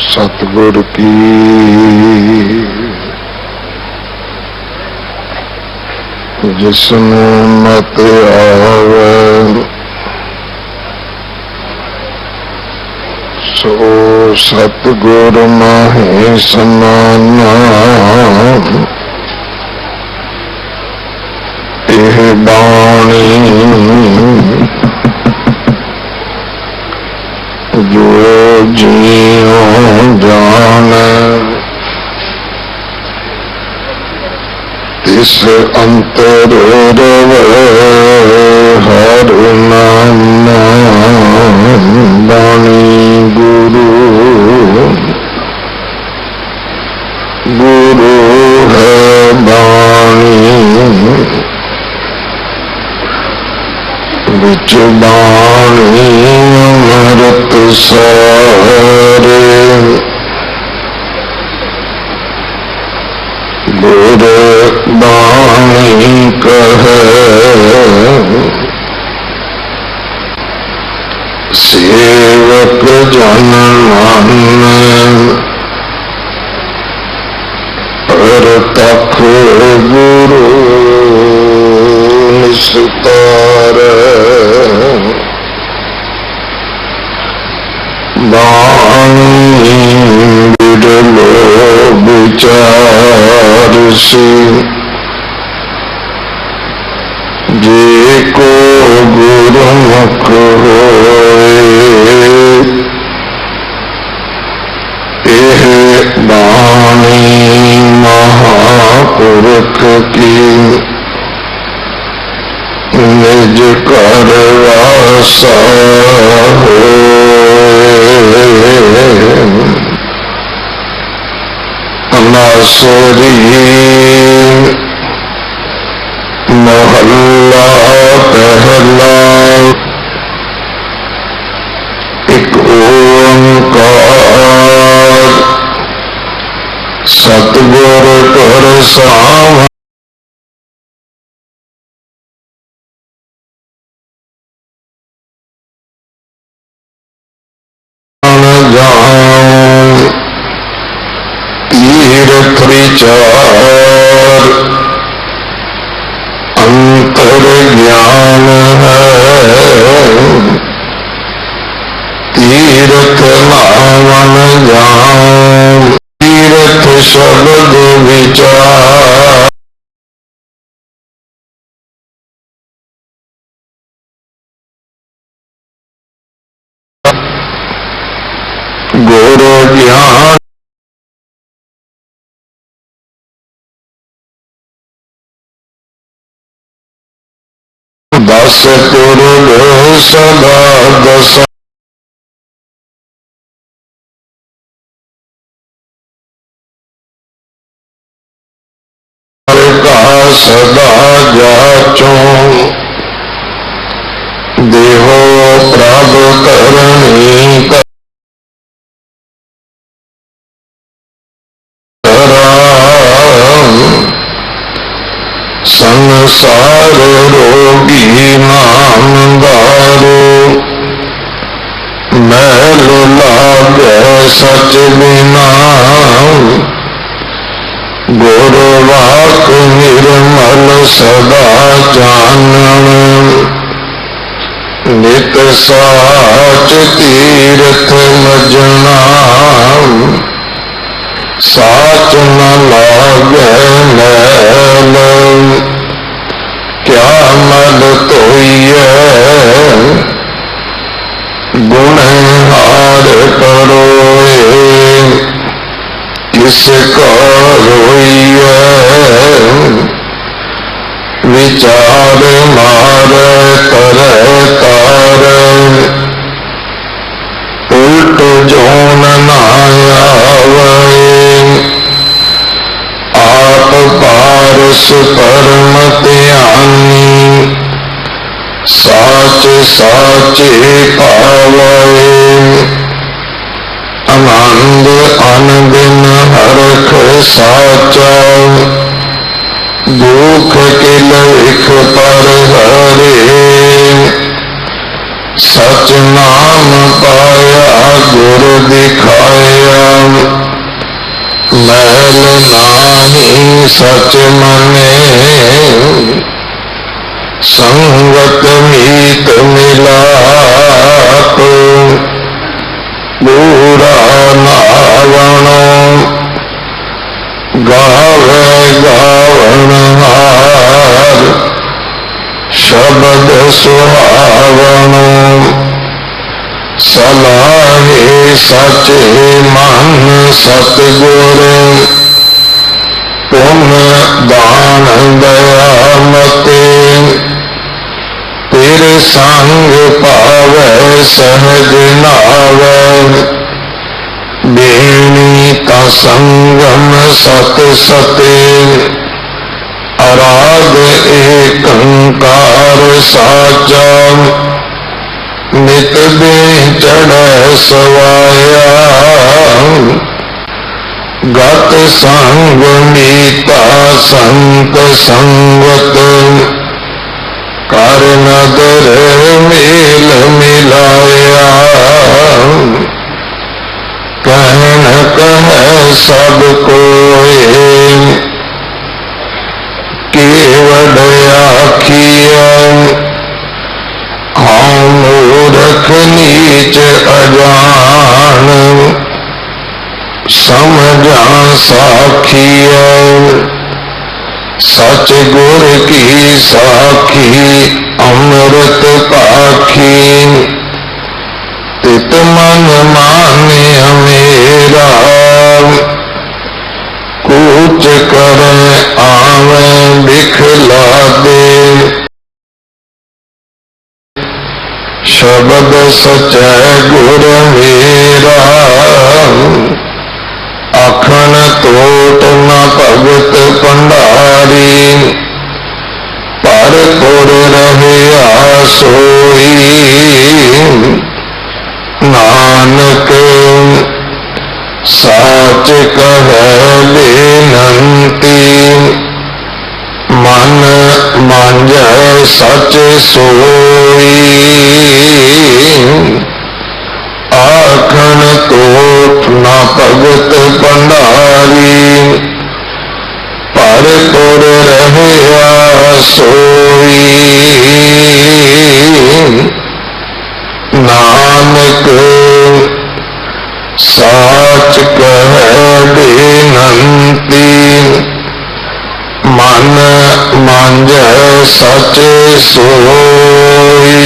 सतगुर की जिसमें मत आवे सो सतगुर माहे समाना। यह बाणी जो जियो जाने तिस अंतर रवे हर नाम। बाणी गुरु गुरु है बाणी बिच बाणी अमृत सारे। गुर बाणी कहे सेवक जन मान पर तख गुरु निस्तार। बाणी बिरलो विचार से जे को गुरुमुख होए। यह बाणी महापुरुष की निज कर वासा होए। अनासरी मोहल्ला पहला। एक ओंकार सतगुर कर साम। तीर्थ विचार अंतर ज्ञान है। तीर्थ नामन जान तीर्थ शब्द विचार। गुरु ज्ञान दस पुरुष सदा दस। का सदा जाचो देहो प्रभ करणी संसार रोगी नामदारो। मैल लागे सच बिना गुरु वाक निर्मल सदा जानन। नित साच तीर्थ मजना साच न लागे मैल। क्या मल तोइए गुण हार करोए। किसका रोइए विचार मार करे तार। उल्ट जोन ना आवे आप पारस परम ध्यानी। साच साचे पावे आनंद अनबिन हरख साचा। दुख के लिख पर हरे सत सच नाम पाया गुर दिखाया मैल नाही सच मने संगत मीत मिलाप पूरा नावणो गावे गावनहार शब्द सुहावनो सलाहे सचे मन सतगुर पुन दान दया मते तेरे संग पावै सहज नावै बेणी का संगम सत सते आराध एकंकार साचा नित दे चढ़ सवाया गत संग मीता संत संगत कर नदर मेल मिलाया कहन कह सब कोय केवल आखिया हाँ मूर्ख नीच अजान समझा साखिया सच गुर की साखी अमृत पाखी तित मन माने मेरा कूच कर आवे बिखला दे शब्द सचै गुर मेरा आखन तोट न भगत भंडारी पर पुर रहे सोई नानक साच कह बेनंती मन मांझै सच सोई आखन तोट न भगत भंडारी पर पुर रहे सोई नानक साच कह बेनंती मन मांझै सच सोई।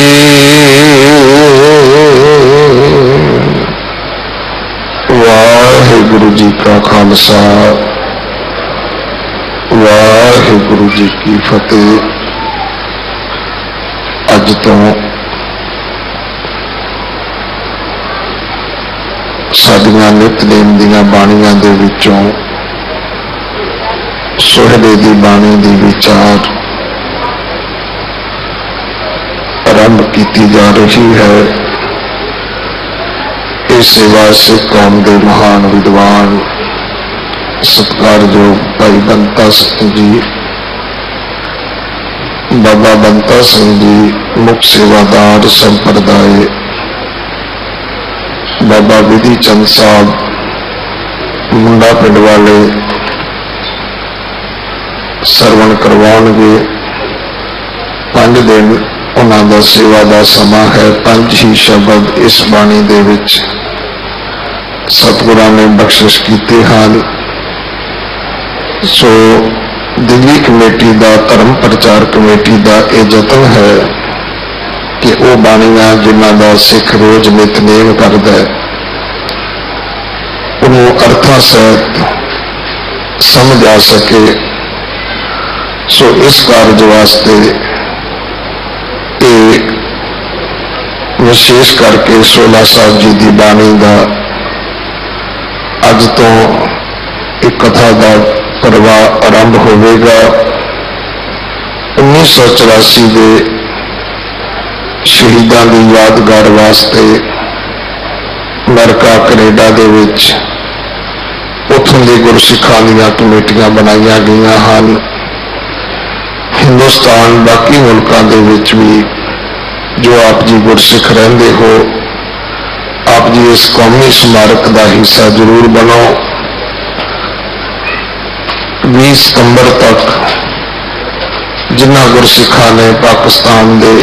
वाहिगुरु जी का खालसा वाहिगुरु जी की फतेह। अज तो साडियां नितनेम दीयां बाणियां दे विचों सोहले दी बाणी दी विचार आरंभ की जा रही है। इस सेवा सिख कौम के महान विद्वान सत्कारयोग भाई बंता सिंह जी, बाबा बंता सिंह जी मुख सेवादार संप्रदाय, बाबा विधि चंद साहब मुंडा पिंड वाले सरवण करवाउणगे। 5 दिन उन्हां दा सेवा दा समा है। 5 ही शब्द इस बाणी दे विच सतगुरां ने बख्शिश कीते हैं। सो दिल्ली कमेटी का धर्म प्रचार कमेटी का यह यतन है कि वह बाणियां जिन्हां दा सिख रोज नितनेम करदा है उन्होंने अर्थां सहित समझ आ सके। सो इस कार्य वास्ते विशेष करके 16 साहब जी की बाणी का अज तो एक कथा का प्रवाह आरंभ होगा। 1984 के शहीदों की यादगार वास्ते अमेरिका कनेडा दे विच उत्थों की गुरसिखां दीयां कमेटियां बनाई गई हैं। हिंदुस्तान बाकी मुल्कों के विच भी जो आप जी गुरसिख रहंदे हो, आप जी इस कौमी स्मारक का हिस्सा जरूर बनो। 20 सितंबर तक जिन्हां गुरसिखां ने पाकिस्तान दे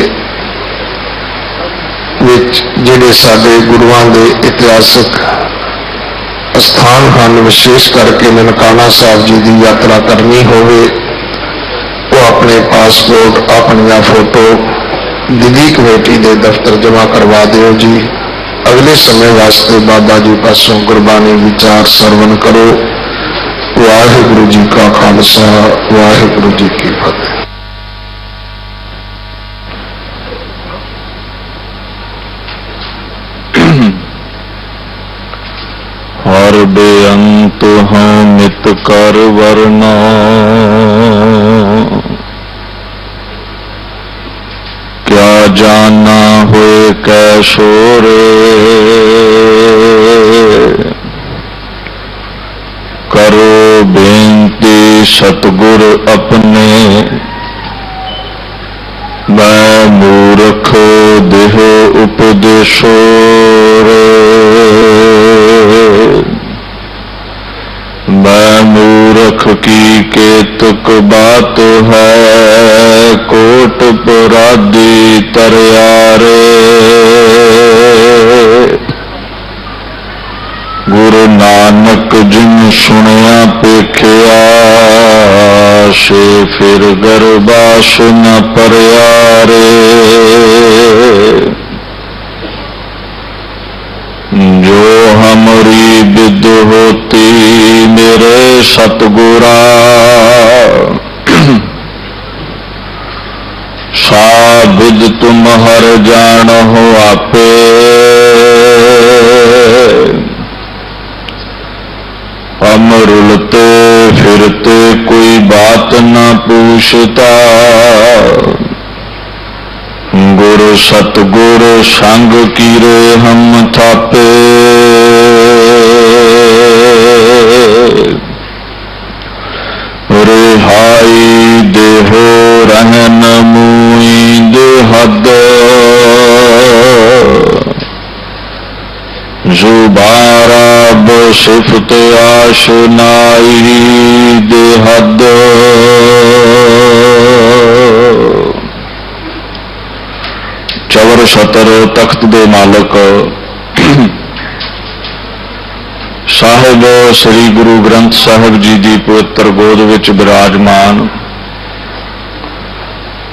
विच जिहड़े साडे गुरुआं दे इतिहासक स्थान हैं, विशेष करके ननकाना साहब जी की यात्रा करनी होवे, वो अपने पासपोर्ट, अपन फोटो दिल्ली कमेटी के दफ्तर जमा करवा दिओ जी। अगले समय वास्ते बाबा जी पासों गुरबाणी विचार सरवण करो। वाहिगुरु जी का खालसा, वाहिगुरु जी की फतेह। हर बेअंत हाँ मित कर वरना, क्या जाना होए कैसो रे। करो बेनती सतगुर अपने, मैं मूर्ख देह उपदेशो रे। मैं मूर्ख की केतक बात है, कोट पुरादी तरयारे। गुरु नानक जिन सुनिया पेखिया, से फिर गर्बाश न परयारे। जो हमारी विद होती मेरे सतगुरा, सा विद तुम हर जान हो आपे। हम रुलते फिरते कोई बात न पूछता, गुरु सतगुर संग कीरे हम थापे। रिहाई देहो रहन मुई देहद, जुबारा बसिफत आशनाई देहद। चवर छतर तख्त दे मालक साहिब श्री गुरु ग्रंथ साहिब जी की पवित्र गोद विच विराजमान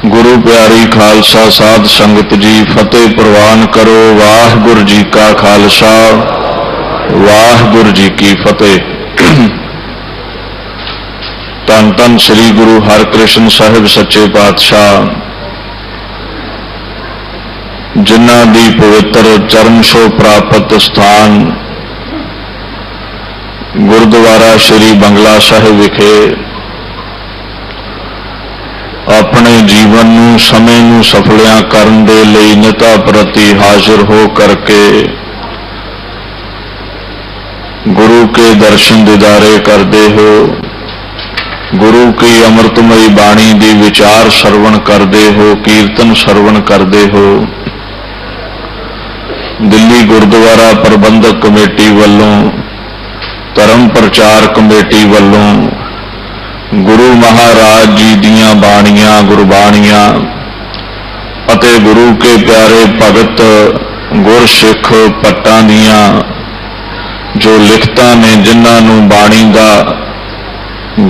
गुरु प्यारी खालसा साध संगत जी, फतेह प्रवान करो। वाहिगुरु जी का खालसा, वाहिगुरु जी की फतेह। धन धन श्री गुरु हरकृष्ण साहिब सच्चे पातशाह, जिन्हां दी पवित्र चरण छो प्राप्त स्थान गुरुद्वारा श्री बंगला साहिब विखे अपने जीवन नूं समय नूं सफलियां करन दे लई निता प्रति हाजिर हो करके गुरु के दर्शन दीदारे करते हो, गुरु की अमृतमयी बाणी दी विचार श्रवण करते हो, कीर्तन श्रवण करते हो। दिल्ली गुरुद्वारा प्रबंधक कमेटी वालों, धर्म प्रचार कमेटी वालों गुरु महाराज जी दियां बाणियां गुरबाणियां अते गुरु के प्यारे भगत गुरसिख पट्टां दियां जो लिखतां ने, जिन्हां बाणी दा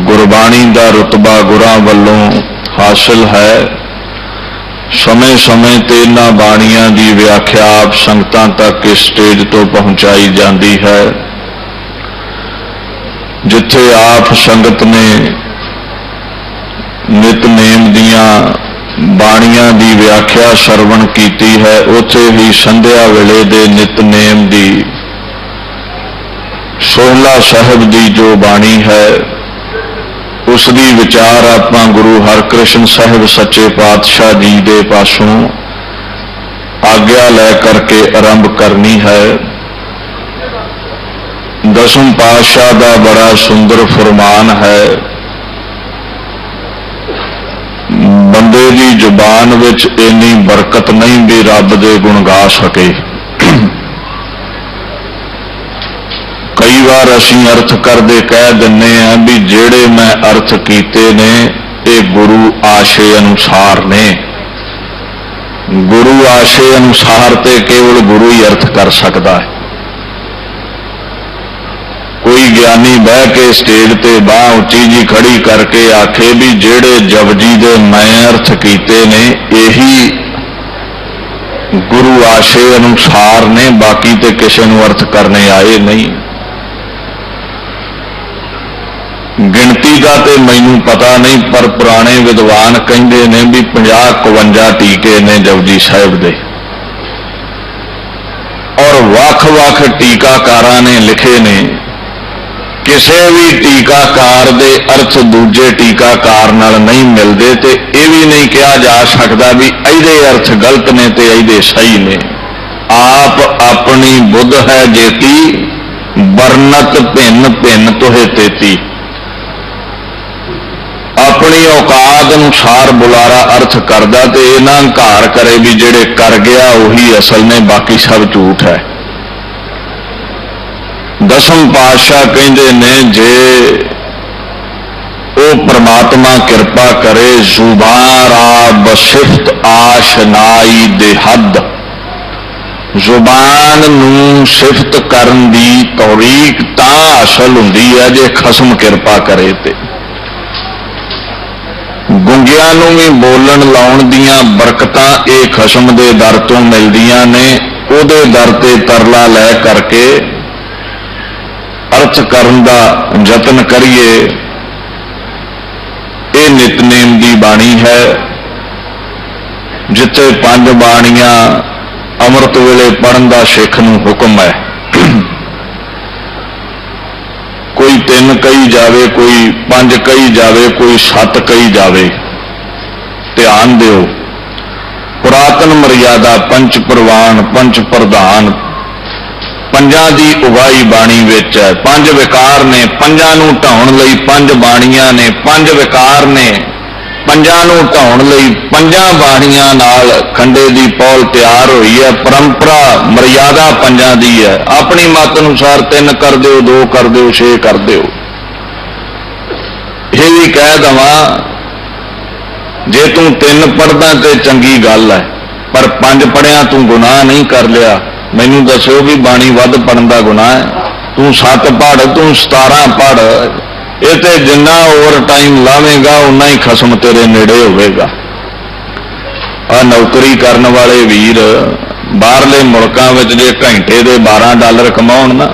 गुरबाणी दा रुतबा गुरां वालों हासिल है, समय समय ते इन्हां बाणियां दी व्याख्या आप संगतां तक इस स्टेज तो पहुंचाई जाती है। जिथे आप संगत ने नितनेम दियां बाणियां दी व्याख्या श्रवण कीती है, उथे ही संध्या वेले दे नितनेम दी सोहला साहिब दी जो बाणी है उसकी विचार आपां गुरु हरकृष्ण साहिब सच्चे पातशाह जी दे पासों आग्या लै करके आरंभ करनी है। दसम पातशाह का बड़ा सुंदर फरमान है, ਬੰਦੇ ਦੀ ਜ਼ੁਬਾਨ ਵਿੱਚ ਇੰਨੀ ਬਰਕਤ ਨਹੀਂ ਵੀ ਰੱਬ ਦੇ ਗੁਣ ਗਾ ਸਕੇ। ਕਈ ਵਾਰ ਅਸੀਂ ਅਰਥ ਕਰਦੇ ਕਹਿ ਦਿੰਦੇ ਹਾਂ ਵੀ ਜਿਹੜੇ ਮੈਂ ਅਰਥ ਕੀਤੇ ਨੇ ਇਹ ਗੁਰੂ ਆਸ਼ੇ ਅਨੁਸਾਰ ਨੇ। ਗੁਰੂ ਆਸ਼ੇ ਅਨੁਸਾਰ ਤੇ ਕੇਵਲ ਗੁਰੂ ਹੀ ਅਰਥ ਕਰ ਸਕਦਾ ਹੈ। ਕੋਈ ਗਿਆਨੀ ਬਹਿ ਕੇ ਸਟੇਜ ਤੇ ਬਾਂਹ ਉੱਚੀ ਜੀ ਖੜੀ ਕਰਕੇ ਆਖੇ ਵੀ ਜਿਹੜੇ ਜਪਜੀ ਦੇ ਮੈਂ ਅਰਥ ਕੀਤੇ ਨੇ ਇਹੀ ਗੁਰੂ ਆਸ਼ੇ ਅਨੁਸਾਰ ਨੇ, ਬਾਕੀ ਤੇ ਕਿਸੇ ਨੂੰ ਅਰਥ ਕਰਨੇ ਆਏ ਨਹੀਂ। ਗਿਣਤੀ ਦਾ ਤੇ ਮੈਨੂੰ ਪਤਾ ਨਹੀਂ, ਪਰ ਪੁਰਾਣੇ ਵਿਦਵਾਨ ਕਹਿੰਦੇ ਨੇ ਵੀ 50-52 ਟੀਕੇ ਨੇ ਜਪਜੀ ਸਾਹਿਬ ਦੇ, ਔਰ ਵੱਖ-ਵੱਖ ਟੀਕਾਕਾਰਾਂ ਨੇ ਲਿਖੇ ਨੇ। ਕਿਸੇ ਵੀ ਟੀਕਾਕਾਰ ਦੇ ਅਰਥ ਦੂਜੇ ਟੀਕਾਕਾਰ ਨਾਲ ਨਹੀਂ ਮਿਲਦੇ, ਤੇ ਇਹ ਵੀ ਨਹੀਂ ਕਿਹਾ ਜਾ ਸਕਦਾ ਵੀ ਇਹਦੇ ਅਰਥ ਗਲਤ ਨੇ ਤੇ ਇਹਦੇ ਸਹੀ ਨੇ। ਆਪ ਆਪਣੀ ਬੁੱਧ ਹੈ ਜੇਤੀ, ਵਰਨਤ ਭਿੰਨ ਭਿੰਨ ਤੋਹੇ ਤੇਤੀ। ਆਪਣੀ ਔਕਾਤ ਅਨੁਸਾਰ ਬੁਲਾਰਾ ਅਰਥ ਕਰਦਾ, ਤੇ ਇਹ ਨਾ ਹੰਕਾਰ ਕਰੇ ਵੀ ਜਿਹੜੇ ਕਰ ਗਿਆ ਉਹੀ ਅਸਲ ਨੇ, ਬਾਕੀ ਸਭ ਝੂਠ ਹੈ। ਦਸਮ ਪਾਤਸ਼ਾਹ ਕਹਿੰਦੇ ਨੇ ਜੇ ਉਹ ਪ੍ਰਮਾਤਮਾ ਕਿਰਪਾ ਕਰੇ, ਜ਼ੁਬਾਨ ਬਸਿਫਤ ਆਸ਼ਨਾਈ ਦੇ ਹੱਦ, ਜ਼ੁਬਾਨ ਨੂੰ ਸਿਫਤ ਕਰਨ ਦੀ ਤੌਰੀਕ ਤਾਂ ਹਾਸਲ ਹੁੰਦੀ ਹੈ ਜੇ ਖਸਮ ਕਿਰਪਾ ਕਰੇ। ਤੇ ਗੁੰਗਿਆਂ ਨੂੰ ਵੀ ਬੋਲਣ ਲਾਉਣ ਦੀਆਂ ਬਰਕਤਾਂ ਇਹ ਖਸਮ ਦੇ ਦਰ ਤੋਂ ਮਿਲਦੀਆਂ ਨੇ। ਉਹਦੇ ਦਰ ਤੇ ਤਰਲਾ ਲੈ ਕਰਕੇ ਅਰਥ ਕਰਨ ਦਾ ਯਤਨ ਕਰੀਏ। ਇਹ ਨਿਤਨੇਮ ਦੀ ਬਾਣੀ ਹੈ, ਜਿੱਥੇ 5 ਬਾਣੀਆਂ ਅੰਮ੍ਰਿਤ ਵੇਲੇ ਪੜ੍ਹਨ ਦਾ ਸਿੱਖ ਨੂੰ ਹੁਕਮ ਹੈ। ਕੋਈ 3 ਕਹੀ ਜਾਵੇ, ਕੋਈ 5 ਕਹੀ ਜਾਵੇ, ਕੋਈ 7 ਕਹੀ ਜਾਵੇ। ਧਿਆਨ ਦਿਓ, ਪੁਰਾਤਨ ਮਰਿਆਦਾ ਪੰਚ ਪ੍ਰਵਾਨ, ਪੰਚ ਪ੍ਰਧਾਨ, 5 ਦੀ ਉਗਾਈ ਬਾਣੀ ਵਿੱਚ ਹੈ। 5 ਵਿਕਾਰ ਨੇ, 5 ਨੂੰ ਢਾਉਣ ਲਈ 5 ਬਾਣੀਆਂ ਨੇ। 5 ਵਿਕਾਰ ਨੇ, 5 ਨੂੰ ਢਾਉਣ ਲਈ 5 ਬਾਣੀਆਂ ਨਾਲ ਖੰਡੇ ਦੀ ਪੌਲ ਤਿਆਰ ਹੋਈ ਹੈ। ਪਰੰਪਰਾ ਮਰਿਆਦਾ 5 ਦੀ ਹੈ। ਆਪਣੀ ਮਤ ਅਨੁਸਾਰ 3 ਕਰ ਦਿਓ, 2 ਕਰ ਦਿਓ, 6 ਕਰ ਦਿਓ। ਇਹ ਵੀ ਕਹਿ ਦਵਾਂ, ਜੇ ਤੂੰ 3 ਪੜ੍ਹਦਾ ਤੇ ਚੰਗੀ ਗੱਲ ਹੈ, ਪਰ 5 ਪੜ੍ਹਿਆ ਤੂੰ ਗੁਨਾਹ ਨਹੀਂ ਕਰ ਲਿਆ। ਮੈਨੂੰ ਦੱਸਿਓ ਵੀ ਬਾਣੀ ਵੱਧ ਪੜਨ ਦਾ ਗੁਨਾਹ ਹੈ? ਤੂੰ 7 ਪੜ੍ਹ, ਤੂੰ 17 ਪੜ੍ਹ, ਇਹ ਤੇ ਜਿੰਨਾ ਓਵਰ ਟਾਈਮ ਲਾਵੇਂਗਾ ਉਨਾ ਹੀ ਖਸਮ ਤੇਰੇ ਨੇੜੇ ਹੋਵੇਗਾ। ਆ ਨੌਕਰੀ ਕਰਨ ਵਾਲੇ ਵੀਰ ਬਾਹਰਲੇ ਮੁਲਕਾਂ ਵਿੱਚ ਜੇ ਘੰਟੇ ਦੇ $12 ਕਮਾਉਣ ਨਾ,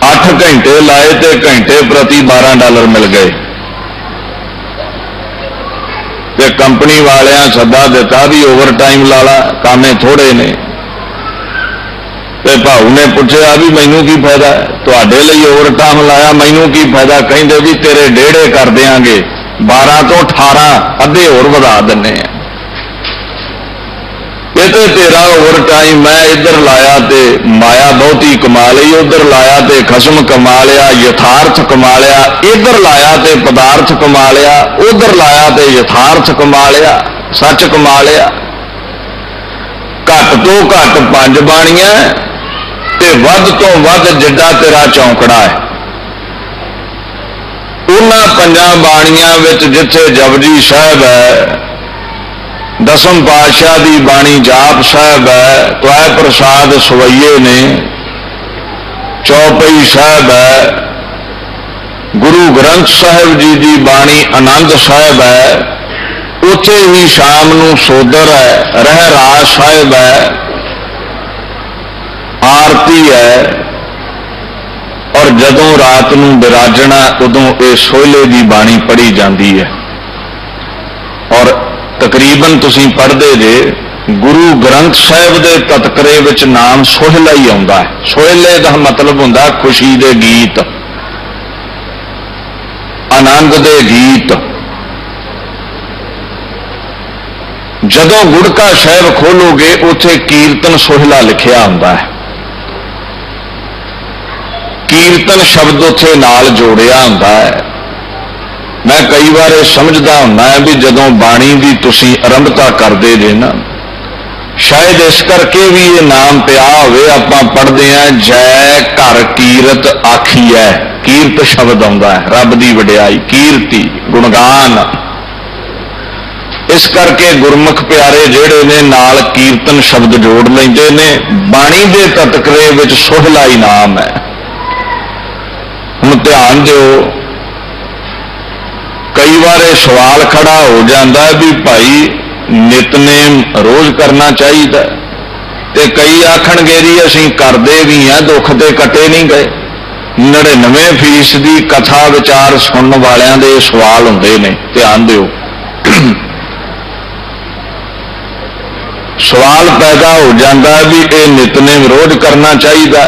8 ਘੰਟੇ ਲਾਏ ਤੇ ਘੰਟੇ ਪ੍ਰਤੀ $12 ਮਿਲ ਗਏ, ਤੇ ਕੰਪਨੀ ਵਾਲਿਆਂ ਸੱਦਾ ਦਿੱਤਾ ਵੀ ਓਵਰ ਟਾਈਮ ਲਾ ਲਾ, ਕਾਮੇ ਥੋੜੇ ਨੇ। ਤੇ ਭਾਊ ਨੇ ਪੁੱਛਿਆ ਵੀ ਮੈਨੂੰ ਕੀ ਫਾਇਦਾ, ਤੁਹਾਡੇ ਲਈ ਓਵਰ ਟਾਈਮ ਲਾਇਆ, ਮੈਨੂੰ ਕੀ ਫਾਇਦਾ? ਕਹਿੰਦੇ ਵੀ ਤੇਰੇ 1.5 ਕਰ ਦਿਆਂਗੇ, 12 ਤੋਂ 18 ਅੱਧੇ ਹੋਰ ਵਧਾ ਦਿੰਨੇ ਆ। ਇਹ ਤੇ ਤੇਰਾ ਓਵਰ ਟਾਈਮ ਮੈਂ ਇੱਧਰ ਲਾਇਆ ਤੇ ਮਾਇਆ ਬਹੁਤੀ ਕਮਾ ਲਈ, ਉੱਧਰ ਲਾਇਆ ਤੇ ਖਸਮ ਕਮਾ ਲਿਆ, ਯਥਾਰਥ ਕਮਾ ਲਿਆ, ਇੱਧਰ ਲਾਇਆ ਤੇ ਪਦਾਰਥ ਕਮਾ ਲਿਆ, ਉੱਧਰ ਲਾਇਆ ਤੇ ਯਥਾਰਥ ਕਮਾ ਲਿਆ, ਸੱਚ ਕਮਾ ਲਿਆ। ਘੱਟ ਤੋਂ ਘੱਟ 5 ਬਾਣੀਆਂ ਤੇ ਵੱਧ ਤੋਂ ਵੱਧ ਜਿੱਡਾ ਤੇਰਾ ਚੌਂਕੜਾ ਹੈ, ਉਹਨਾਂ 5 ਬਾਣੀਆਂ ਵਿੱਚ ਜਿੱਥੇ ਜਪਜੀ ਸਾਹਿਬ ਹੈ, ਦਸਮ ਪਾਤਸ਼ਾਹ ਦੀ ਬਾਣੀ ਜਾਪ ਸਾਹਿਬ ਹੈ, ਤਵੈ ਪ੍ਰਸਾਦ ਸਵਈਏ ਨੇ, ਚੌਪਈ ਸਾਹਿਬ ਹੈ, ਗੁਰੂ ਗ੍ਰੰਥ ਸਾਹਿਬ ਜੀ ਦੀ ਬਾਣੀ ਆਨੰਦ ਸਾਹਿਬ ਹੈ, ਉੱਥੇ ਹੀ ਸ਼ਾਮ ਨੂੰ ਸੋਦਰ ਹੈ, ਰਹਿਰਾਸ ਸਾਹਿਬ ਹੈ, ਆਰਤੀ ਹੈ, ਔਰ ਜਦੋਂ ਰਾਤ ਨੂੰ ਬਿਰਾਜਣਾ ਉਦੋਂ ਇਹ ਸੋਹਲੇ ਦੀ ਬਾਣੀ ਪੜ੍ਹੀ ਜਾਂਦੀ ਹੈ। ਔਰ ਤਕਰੀਬਨ ਤੁਸੀਂ ਪੜ੍ਹਦੇ ਜੇ ਗੁਰੂ ਗ੍ਰੰਥ ਸਾਹਿਬ ਦੇ ਤਤਕਰੇ ਵਿੱਚ ਨਾਮ ਸੋਹਿਲਾ ਹੀ ਆਉਂਦਾ ਹੈ। ਸੋਹਿਲੇ ਦਾ ਮਤਲਬ ਹੁੰਦਾ ਖੁਸ਼ੀ ਦੇ ਗੀਤ, ਆਨੰਦ ਦੇ ਗੀਤ। ਜਦੋਂ ਗੁੜਕਾ ਸਾਹਿਬ ਖੋਲੋਗੇ ਉੱਥੇ ਕੀਰਤਨ ਸੋਹਿਲਾ ਲਿਖਿਆ ਹੁੰਦਾ ਹੈ। ਕੀਰਤਨ ਸ਼ਬਦ ਉੱਥੇ ਨਾਲ ਜੋੜਿਆ ਹੁੰਦਾ ਹੈ। मैं कई बार ये समझदा हुंदा है भी जदों बाणी दी तुसीं आरंभता करदे जे ना, शायद इस करके भी ये नाम पिया होवे। आपां पढ़दे हैं जय घर कीरत आखीऐ, कीरत शब्द आउंदा है, रब दी वडियाई, कीर्ति, गुणगान। इस करके गुरमुख प्यारे जिहड़े ने नाल कीर्तन शब्द जोड़ लैंदे ने। बाणी दे तत्करे विच सोहला इनाम है। हुण ध्यान दिओ, कई बार ये सवाल खड़ा हो जाता है भी भाई नितनेम रोज करना चाहिए, ते कई आखणगे जी असीं करदे भी हैं, दुख ते कटे नहीं गए। 99% कथा विचार सुनने वालियां दे सवाल हुंदे ने। ध्यान दिओ, सवाल पैदा हो जाता है भी ये नितनेम रोज करना चाहिए,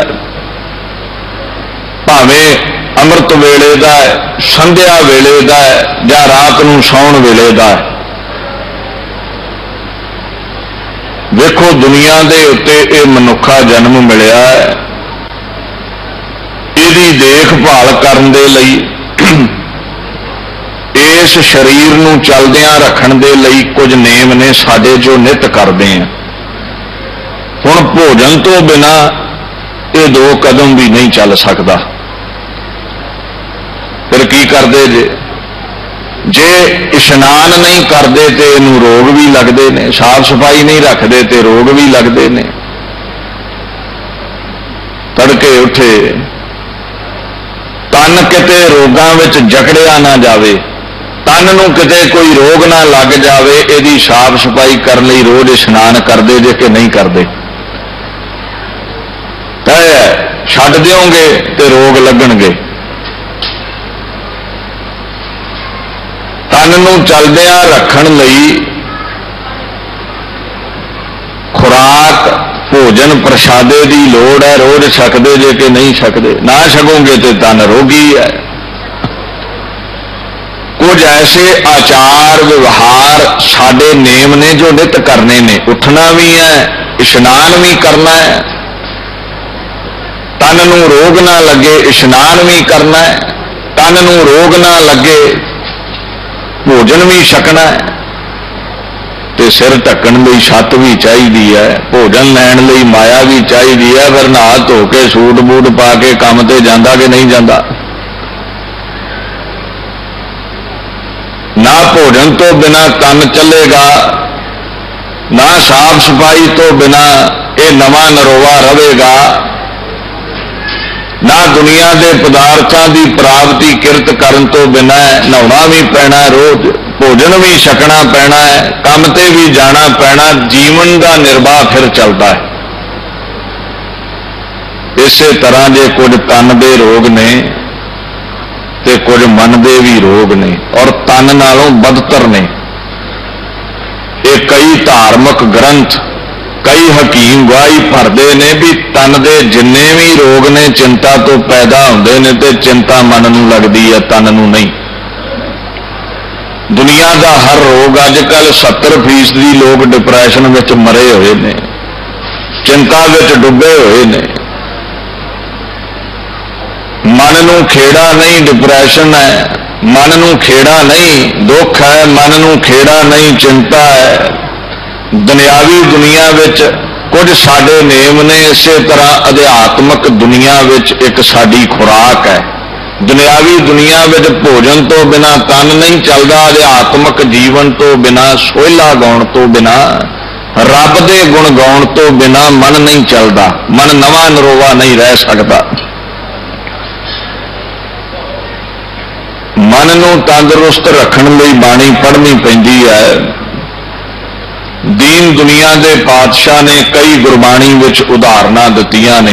भावें अमृत वेले दा है, संध्या वेले दा है, या रात नूं सौण वेले दा है। देखो दुनिया दे उत्ते ये मनुखा जन्म मिलिया है, इहदी देखभाल करन दे लई, इस शरीर नूं चलदियां रखण दे लई कुछ नेम ने साडे जो नित करदे हैं। हुण भोजन तो बिना ये 2 कदम भी नहीं चल सकता। फिर की करदे जे इशनान नहीं करते तो इनू रोग भी लगते हैं, साफ सफाई नहीं रखते तो रोग भी लगते हैं। तड़के उठे तन किते रोगां विच जकड़िया ना जावे, तन नूं किते कोई रोग ना लग जावे, इहदी साफ सफाई करने लई रोज इशनान करते जे कि नहीं करते? छड्ड दिओगे तो रोग लगणगे। तन नूं चलदिआं रखण लई खुराक भोजन प्रसादे की लोड़ है, रोज छकदे जे कि नहीं छकदे? ना छकोगे तो तन रोगी है। कुछ ऐसे आचार व्यवहार साडे नेम ने जो नित करने ने। उठना भी है, इशनान भी करना है, तन नूं रोग ना लगे इशनान भी करना है, तन नूं रोग ना लगे भोजन भी छकना है, ते सिर ढकण लई छत भी चाहिदी है, भोजन लैण लई माया भी चाहिदी है। फिर नहा धो के सूट बूट पा के काम ते जांदा कि नहीं जांदा? ना भोजन तो बिना तन चलेगा, ना साफ सफाई तो बिना ये नवा नरोवा रहेगा, ना दुनिया के पदार्थों की प्राप्ति किरत करन तो बिना नहाना भी पैना, रोज भोजन भी छकना पैना है, काम ते भी जाना पैना। जीवन का निर्वाह फिर चलता है। इसे तरह जे कुछ तन के रोग ने ते कुछ मन के भी रोग ने, और तन नालों बदतर ने। ये कई धार्मिक ग्रंथ कई हकीम गवाही भरते ने भी तन के जिन्ने भी रोग ने चिंता तो पैदा होंदे ने, ते चिंता मन नूं लगदी है, तन नूं नहीं। दुनिया का हर रोग अजकल 70% लोग डिप्रैशन में मरे हुए ने, चिंता में डुबे हुए ने। मन नूं खेड़ा नहीं डिप्रैशन है, मन नूं खेड़ा नहीं दुख है, मन नूं खेड़ा नहीं चिंता है। दुनियावी दुनिया विच कुछ साडे नेम ने, इसे तरह अध्यात्मक दुनिया विच एक साडी खुराक है। दुनियावी दुनिया विच भोजन तो बिना तन नहीं चलता, अध्यात्मक जीवन तो बिना सोहला गाउण तो बिना रब दे गुण गाउण तो बिना मन नहीं चलता, मन नवा नरोवा नहीं रह सकता। मन नूं तंदुरुस्त रखण लई बाणी पढ़नी पैंदी है। दीन दुनिया के पातशाह ने कई गुरबाणी विच उदाहरणा दित्तियां ने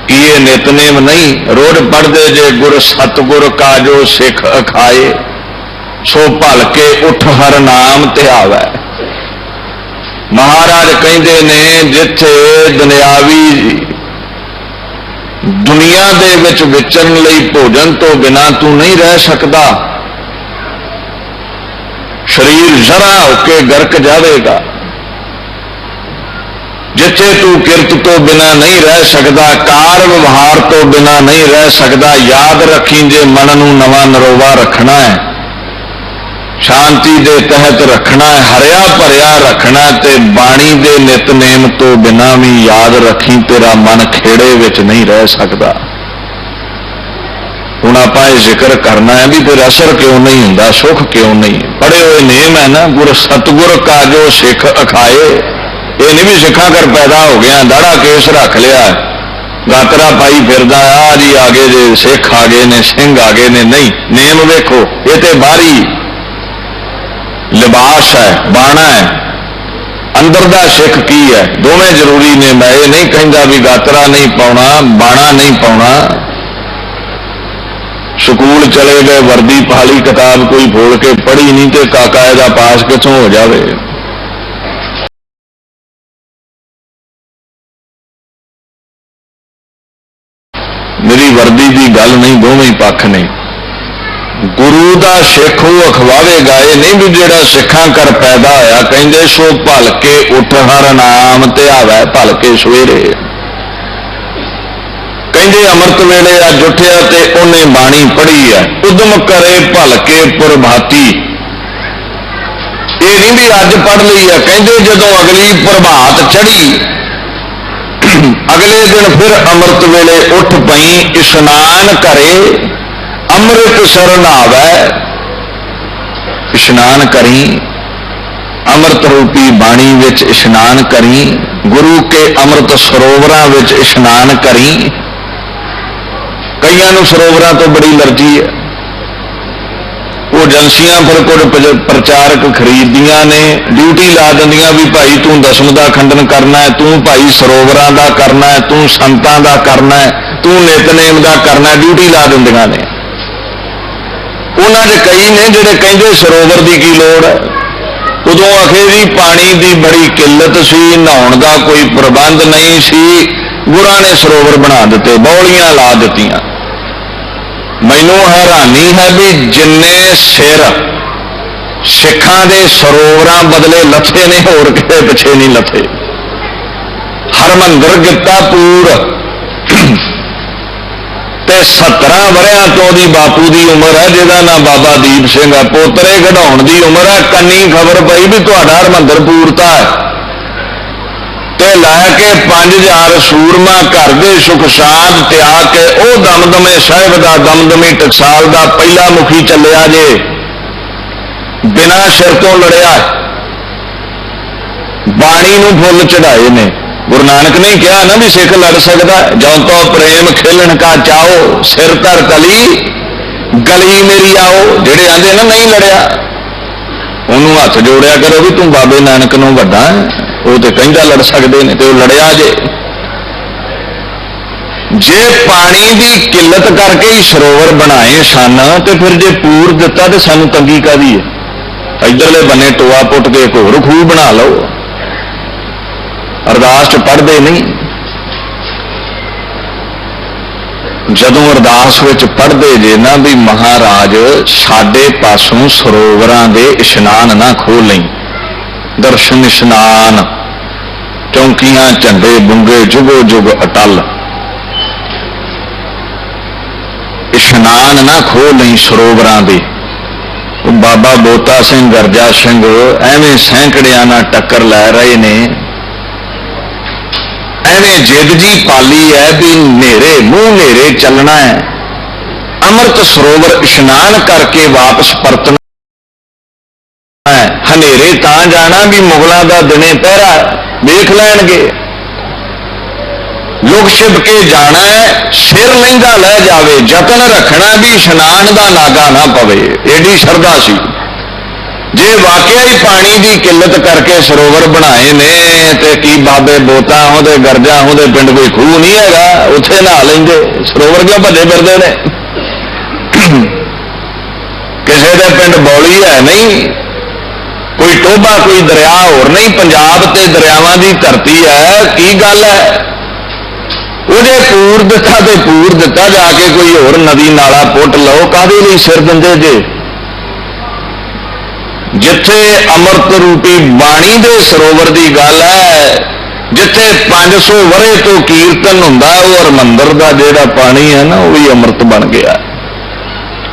कि ये नितनेम नहीं रोज पढ़ते जे गुर सतगुर का जो सिख अखाए, सो भल के उठ हर नाम ध्यावै। महाराज कहते ने जिथे दुनियावी दुनिया दे विच विचरण लई भोजन तो बिना तू नहीं रह सकता, शरीर जरा होके गर्क जाएगा। जिथे तू किरत तो बिना नहीं रह सकता, कार व्यवहार तो बिना नहीं रह सकता। याद रखी जे मन नूं नवा नरोवा रखना है शांति दे तहत रखना, हरिया भरिया रखना, ते बाणी दे नितनेम तो बिना भी याद रखी तेरा मन खेड़े विच नहीं रह सकता। हुण आपां इह जिक्र करना है भी फिर असर क्यों नहीं हुंदा, सुख क्यों नहीं। पढ़े हुए नेम है ना, गुर सतगुर का जो सिख अखाए। ये नहीं भी सिखा कर पैदा हो गया, दाड़ा केस रख लिया, गातरा पाई फिरदा आ जी आगे जे सिख आ गए ने, सिंह आ गए ने। नहीं, नेम वेखो, ये तो बाहरी लिबास है, बाणा है। अंदर दा सिख की है, दोवें जरूरी ने। मैं ये नहीं कहता भी गातरा नहीं पाउना, बाणा नहीं पाउना। स्कूल चले गए, वर्दी पाली, किताब कोई फोड़ के पढ़ी नहीं, तो काका इहदा पास किथों हो जावे। मेरी वर्दी की गल नहीं, दोवें पक्ष ने। गुरु का सिख वो अखवावेगा, ये नहीं भी जेड़ा सिखा कर पैदा होया। कहते सो भल के उठ हर नाम ते आवे भल के सवेरे। कहते अमृत वेले अज उठिया ते उन्हें बाणी पढ़ी है, उदम करे भल के प्रभाती। ये नहीं भी अज पढ़ ली है। कहते जदों अगली प्रभात चढ़ी, अगले दिन फिर अमृत वेले उठ पई, स्नान करे अमृत सर नहावै। स्नान करी, अमृत रूपी बाणी विच स्नान करी, गुरु के अमृत सरोवरां विच स्नान करी। कईयां नूं सरोवरां तो बड़ी एलर्जी है, वो एजेंसियां फिर कुछ प्रचारक खरीददियां ने, ड्यूटी ला दिंदियां भी भाई तू दसम का खंडन करना है, तू भाई सरोवरां का करना है, तू संतां का करना है, तू नितनेम का करना है, ड्यूटी ला दिंदियां ने। उन्होंने कई ने जिहड़े कहंदे सरोवर की की लोड़ है। उदों आखे जी पानी की बड़ी किल्लत सी, नहाउण का कोई प्रबंध नहीं सी, गुरां ने सरोवर बना दिते, बौलियां ला दित्तियां। मैनू हैरानी है भी जिन्ने सिर सिखां दे सरोवरां बदले लथे ने, होर किते पिछे नहीं लथे। हरमंदर गित्तापुर ते 17 वरियां तो दी बापू की उम्र है, जिहदा नाम बाबा दीप सिंह है। पोतरे कढाउण की उम्र है, कन्नी खबर पई भी तुहाडा हरमंदर पूरता है, ते लैके 5000 सूरमा घर दे सुख साध त्याग के ओ दमदमे साहिब का, दमदमी टकसाल का पहला मुखी चलिया जे, बिना सिर तो लड़िया। बाणी नूं फुल चढ़ाए ने। गुरु नानक ने कहा ना भी सिख लड़ सकता, जो तो प्रेम खेलन का चाहो, सिर धर तली गली मेरी आओ। जेड़े आंदे ना नहीं लड़िया, उन्होंने हथ जोड़िया करो भी तू बाबे नानक नूं वड्डा है, वो तो कहता लड़ सकते हैं, तो लड़िया जे पानी की किल्लत करके ही सरोवर बनाए सन, तो फिर जे पूर दिता तो सानू तंगी काहदी है। इधरले बन्ने टोआ पुट के एक होर खूह बना लो। अरदास च पढ़ते नहीं, जदों अरदास विच पढ़ते जे ना भी महाराज साडे पासों सरोवरां दे इशनान ना खोल लई, दर्शन इशनान, चौंकियां झंडे बुंगे जुगो जुग अटल। इशनान ना खोल लई सरोवरां दे। बाबा बोता सिंह, गरजा सिंह एवें सैकड़ियां नाल टक्कर लै रहे ने, एवें जिद जी पाली है भी नेरे मूंह नेरे चलना है। अमृत सरोवर इशनान करके वापस परतना है। हनेरे तां जाना भी मुगलों का दिने पहरा वेख लैणगे। लुक छिप के जाना है, सिर लहंगा लै जावे, जतन रखना भी इशनान का नागा ना पवे। एडी श्रद्धा सी। जे वाकई ही पानी की किल्लत करके सरोवर बनाए ने, ते की बाबे बोता हो ते गरजा हो ते पिंड कोई खूह नहीं हैगा, उत्थे नहा लेंदे। सरोवर क्यों भजे फिरदे ने? किसी दे पिंड बौली है नहीं, कोई टोबा कोई दरिया होर नहीं। पंजाब ते दरियावां दी धरती है, की गल है? ਉਹਦੇ पूर दिता तो पूर दिता, जाके कोई होर नदी नाला पुट लो, काहदे लई सिर दिंदे जे? जिथे अमृत रूपी बाणी दे सरोवर की गल है, जिथे 500 वरे तो कीर्तन हुंदा, वो हरमंदर का जिहड़ा पानी है ना, वो भी अमृत बन गया।